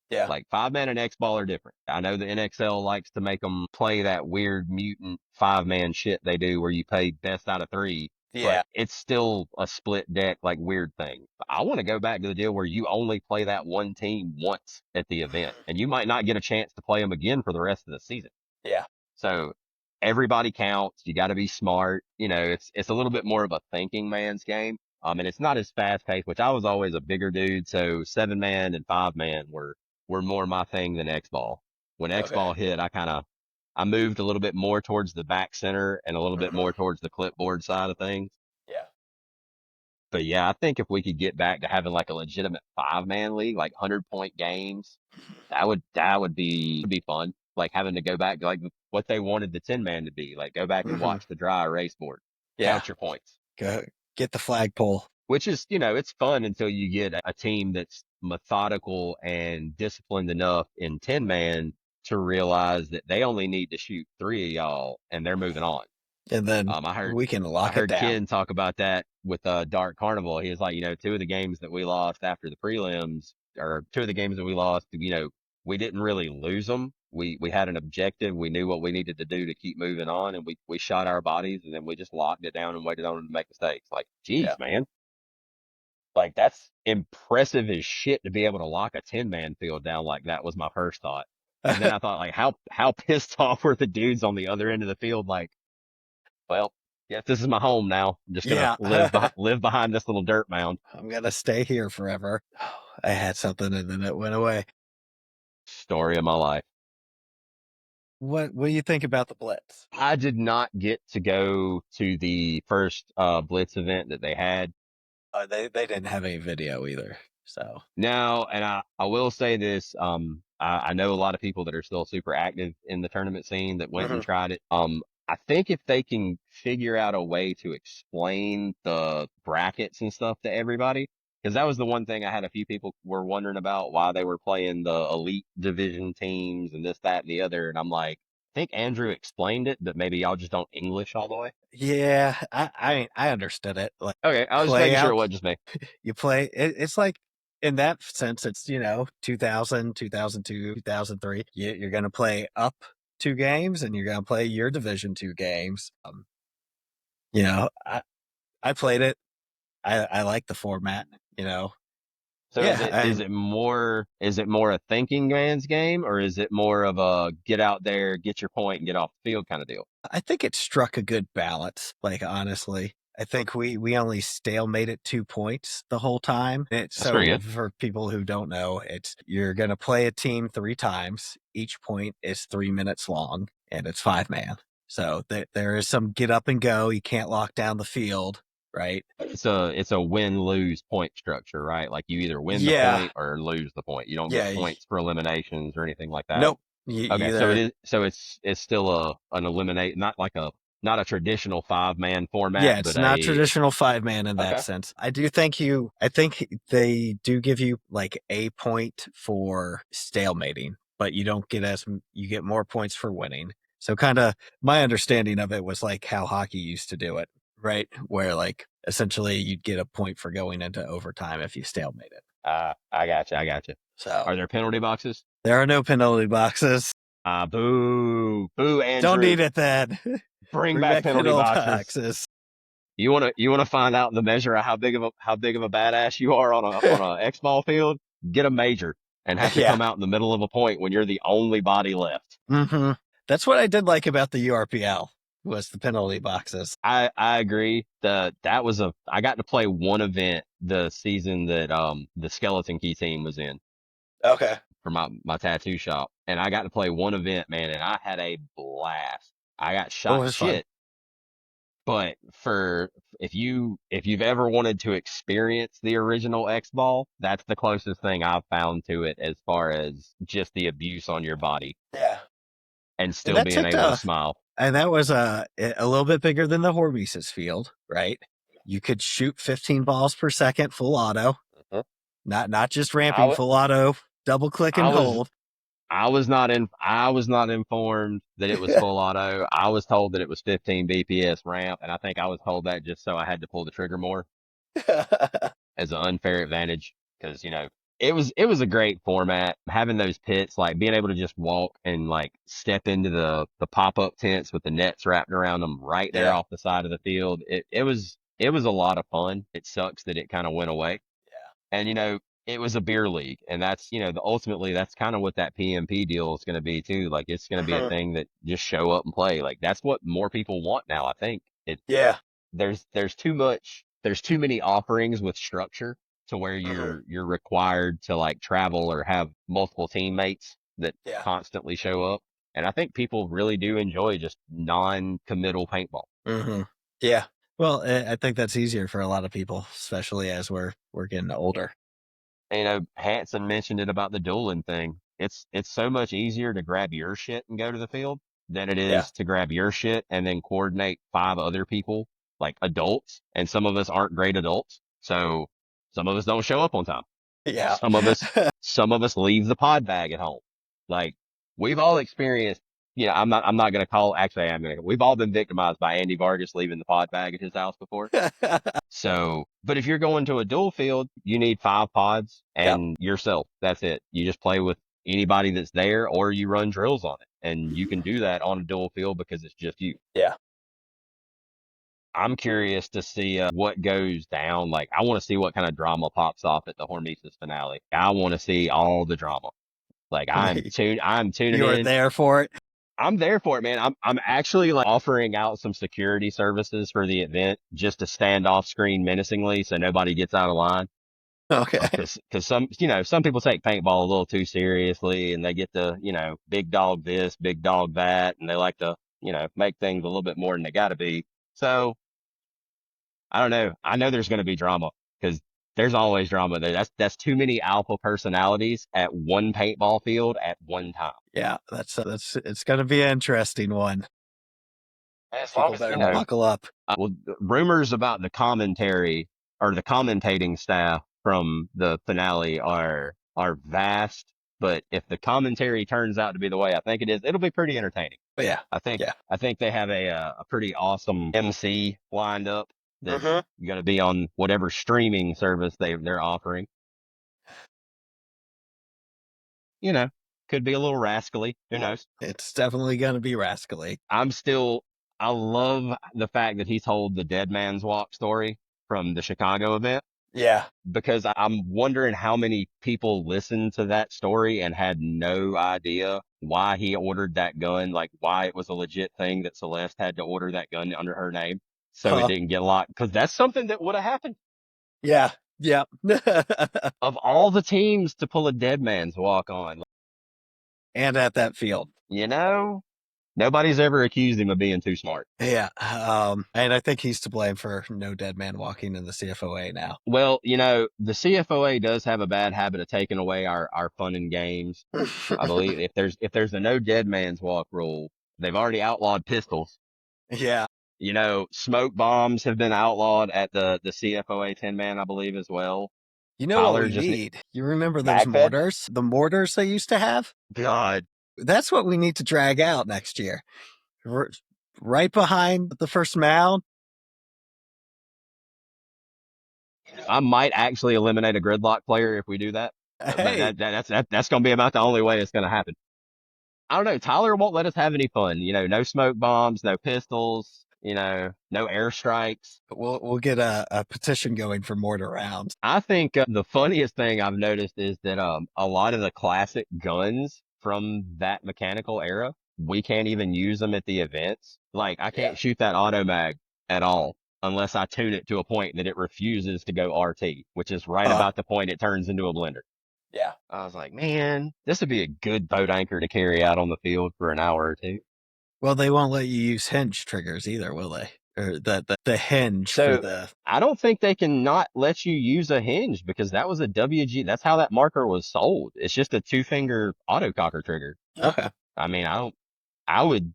Yeah. Like 5-man and X ball are different. I know the NXL likes to make them play that weird mutant 5-man shit they do where you play best out of 3. Yeah. But it's still a split deck, like weird thing. I want to go back to the deal where you only play that one team once at the event and you might not get a chance to play them again for the rest of the season. Yeah. So everybody counts. You got to be smart. It's a little bit more of a thinking man's game. And it's not as fast paced, which I was always a bigger dude. So 7-man and 5-man were more my thing than X ball. When X ball hit, I moved a little bit more towards the back center and a little bit more towards the clipboard side of things. Yeah. But yeah, I think if we could get back to having like a legitimate 5-man league, like 100-point games, that would be fun. Like having to go back to like what they wanted the 10-man to be. Like go back and watch the dry erase board. Yeah. Count your points. Go get the flagpole. Which is, it's fun until you get a team that's methodical and disciplined enough in 10-man to realize that they only need to shoot 3 of y'all and they're moving on. And then we can lock it down. Ken talk about that with Dark Carnival. He was like, 2 of the games that we lost after the prelims, or 2 of the games that we lost, we didn't really lose them. We had an objective. We knew what we needed to do to keep moving on, and we shot our bodies, and then we just locked it down and waited on them to make mistakes. Like, geez, man. Like, that's impressive as shit to be able to lock a 10-man field down like that was my first thought. And then I thought, like, how pissed off were the dudes on the other end of the field? Like, well, yes, this is my home now. I'm just gonna live behind this little dirt mound. I'm gonna stay here forever. Oh, I had something and then it went away. Story of my life. What do you think about the Blitz? I did not get to go to the first Blitz event that they had. They didn't have any video either. So no, and I will say this. I know a lot of people that are still super active in the tournament scene that went and tried it. I think if they can figure out a way to explain the brackets and stuff to everybody, because that was the one thing I had a few people were wondering about why they were playing the elite division teams and this, that, and the other. And I'm like, I think Andrew explained it, but maybe y'all just don't English all the way. Yeah, I understood it. Like, okay, I was making sure it wasn't just me. You play, it's like, in that sense, it's, 2000, 2002, 2003. You're going to play up 2 games and you're going to play your Division 2 games. I played it. I like the format, So is it more a thinking man's game, or is it more of a get out there, get your point and get off the field kind of deal? I think it struck a good balance. Like, honestly, I think we only stalemated 2 points the whole time. So for people who don't know, you're going to play a team 3 times. Each point is 3 minutes long and it's 5-man. So there is some get up and go. You can't lock down the field, right? It's a win-lose point structure, right? Like you either win the point or lose the point. You don't get points for eliminations or anything like that. Nope. So it's still an eliminate, not a traditional 5-man format. Yeah, it's not traditional 5-man in that sense. I think they do give you like a point for stalemating, but you don't get you get more points for winning. So kind of my understanding of it was like how hockey used to do it, right? Where like essentially you'd get a point for going into overtime if you stalemate it. I gotcha. So are there penalty boxes? There are no penalty boxes. Boo, Andrew. Don't need it then. Bring back penalty boxes. You wanna find out the measure of how big of a badass you are on a X-ball field? Get a major and have to come out in the middle of a point when you're the only body left. Mm-hmm. That's what I did like about the URPL was the penalty boxes. I agree. I got to play one event the season that the Skeleton Key team was in. Okay. for my tattoo shop. And I got to play one event, man, and I had a blast. I got Oh, it shot to was fun. shit. But if you've ever wanted to experience the original X Ball, that's the closest thing I've found to it as far as just the abuse on your body Yeah. and And still that being took able to smile. and that was a little bit bigger than the Hormesis field, right? You could shoot 15 balls per second, full auto, Uh-huh. not just I ramping, wa- full auto, double click I and was hold. I was not informed that it was full auto. I was told that it was 15 BPS ramp, and I think I was told that just so I had to pull the trigger more as an unfair advantage because it was a great format. Having those pits, like being able to just walk and like step into the pop-up tents with the nets wrapped around them right there Yeah. off the side of the field. It was a lot of fun. It sucks that it kind of went away. Yeah. And it was a beer league, and that's ultimately that's kind of what that PMP deal is going to be too. Like it's going to be a thing that just show up and play. Like that's what more people want now. I think Yeah. there's too many offerings with structure to where you're required to like travel or have multiple teammates that Yeah. constantly show up. And I think people really do enjoy just non-committal paintball. Yeah. Well, I think that's easier for a lot of people, especially as we're getting older. Hanson mentioned it about the dueling thing. It's so much easier to grab your shit and go to the field than it Yeah. is to grab your shit and then coordinate 5 other people, like adults. And some of us aren't great adults. So some of us don't show up on time. Yeah. Some of us leave the pod bag at home. Like we've all experienced, I'm not going to call, actually, we've all been victimized by Andy Vargas leaving the pod bag at his house before. So, but if you're going to a dual field, you need 5 pods and yourself. That's it. You just play with anybody that's there or you run drills on it. And you can do that on a dual field because it's just you. Yeah. I'm curious to see what goes down. Like, I want to see what kind of drama pops off at the Hormesis finale. I want to see all the drama. Like, I'm tuning You were in. there for it. I'm there for it, man. I'm actually like offering out some security services for the event just to stand off screen menacingly so nobody gets out of line. Okay. Cause some people take paintball a little too seriously and they get the, big dog this, big dog that, and they like to, make things a little bit more than they gotta be. So I don't know. I know there's going to be drama because there's always drama there. That's too many alpha personalities at one paintball field at one time. Yeah, that's it's going to be an interesting one. As People better buckle up. Well, rumors about the commentary or the commentating staff from the finale are vast. But if the commentary turns out to be the way I think it is, it'll be pretty entertaining. But yeah, I think they have a pretty awesome MC lined up that's going to be on whatever streaming service they're offering. Could be a little rascally. Who knows? It's definitely going to be rascally. I love the fact that he told the Dead Man's Walk story from the Chicago event. Yeah. Because I'm wondering how many people listened to that story and had no idea why he ordered that gun, like why it was a legit thing that Celeste had to order that gun under her name so it didn't get locked. Because that's something that would have happened. Yeah. Yeah. Of all the teams to pull a Dead Man's Walk on. And at that field. Nobody's ever accused him of being too smart. Yeah. And I think he's to blame for no dead man walking in the CFOA now. Well, the CFOA does have a bad habit of taking away our fun and games. I believe if there's a no dead man's walk rule, they've already outlawed pistols. Yeah. Smoke bombs have been outlawed at the CFOA 10-man, I believe, as well. You know what we need? You remember those mortars? The mortars they used to have? God. That's what we need to drag out next year. Right behind the first mound. I might actually eliminate a gridlock player if we do that. Hey. That's going to be about the only way it's going to happen. I don't know. Tyler won't let us have any fun. No smoke bombs, no pistols, no airstrikes. We'll get a petition going for mortar rounds. I think the funniest thing I've noticed is that a lot of the classic guns from that mechanical era, we can't even use them at the events. Like I can't shoot that auto mag at all unless I tune it to a point that it refuses to go RT, which is right about the point it turns into a blender. Yeah. I was like, man, this would be a good boat anchor to carry out on the field for an hour or two. Well, they won't let you use hinge triggers either, will they? Or the hinge for So the. I don't think they can not let you use a hinge because that was a WG. That's how that marker was sold. It's just a 2-finger autococker trigger. Okay. I mean, I would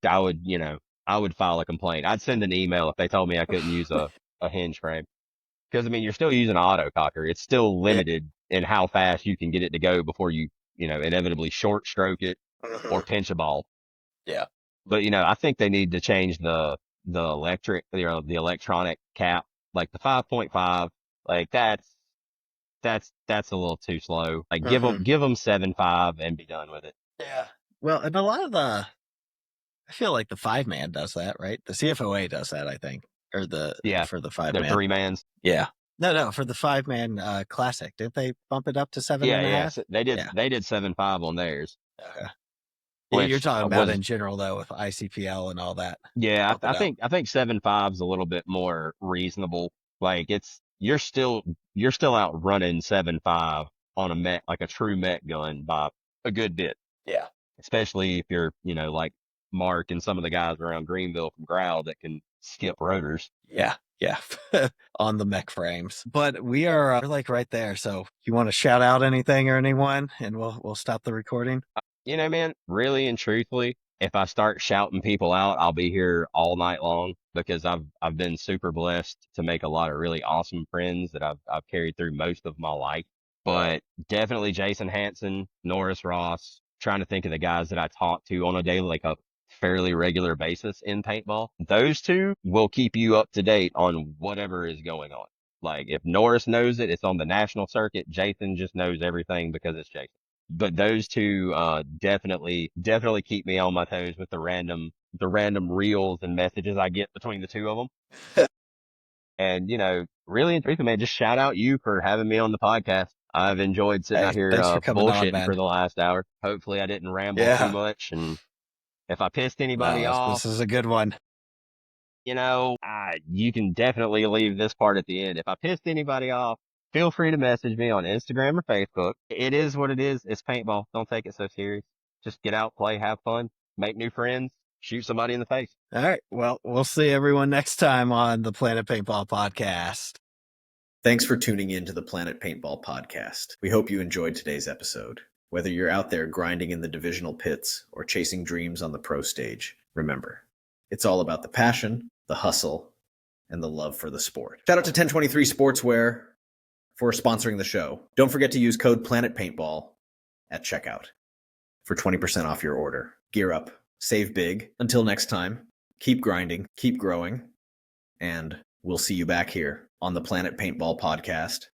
file a complaint. I'd send an email if they told me I couldn't use a hinge frame. Because I mean, you're still using an autococker. It's still Yeah. limited in how fast you can get it to go before you inevitably short stroke it or pinch a ball. Yeah. But I think they need to change the the electronic cap, like the 5.5. Like that's a little too slow. Like give them 7.5 and be done with it. Yeah. Well, and a lot of I feel like the 5-man does that, right? The CFOA does that, I think, or for the 5-man. They're 3-mans. Yeah. No, for the 5-man classic, didn't they bump it up to 7.5? Yeah. So they did. Yeah. They did 7.5 on theirs. Okay. Which You're talking about in general though, with ICPL and all that. Yeah, I think 7.5 is a little bit more reasonable. Like you're still out running 7.5 on a mech, like a true mech gun by a good bit. Yeah. Especially if you're, like Mark and some of the guys around Greenville from Growl that can skip rotors. Yeah. On the mech frames. But we're like right there. So you want to shout out anything or anyone and we'll stop the recording? Man, really and truthfully, if I start shouting people out, I'll be here all night long because I've been super blessed to make a lot of really awesome friends that I've carried through most of my life. But definitely Jason Hansen, Norris Ross, trying to think of the guys that I talk to on a daily, like a fairly regular basis in paintball. Those two will keep you up to date on whatever is going on. Like if Norris knows it, it's on the national circuit. Jason just knows everything because it's Jason. But those two definitely keep me on my toes with the random reels and messages I get between the two of them. And really and truthfully, man, just shout out you for having me on the podcast. I've enjoyed sitting out here bullshitting for the last hour. Hopefully, I didn't ramble too much. And if I pissed anybody off, this is a good one. You can definitely leave this part at the end. If I pissed anybody off, feel free to message me on Instagram or Facebook. It is what it is. It's paintball. Don't take it so serious. Just get out, play, have fun, make new friends, shoot somebody in the face. All right. Well, we'll see everyone next time on the Planet Paintball Podcast. Thanks for tuning in to the Planet Paintball Podcast. We hope you enjoyed today's episode. Whether you're out there grinding in the divisional pits or chasing dreams on the pro stage, remember, it's all about the passion, the hustle, and the love for the sport. Shout out to 1023 Sportswear for sponsoring the show. Don't forget to use code Planet Paintball at checkout for 20% off your order. Gear up, save big. Until next time, keep grinding, keep growing, and we'll see you back here on the Planet Paintball Podcast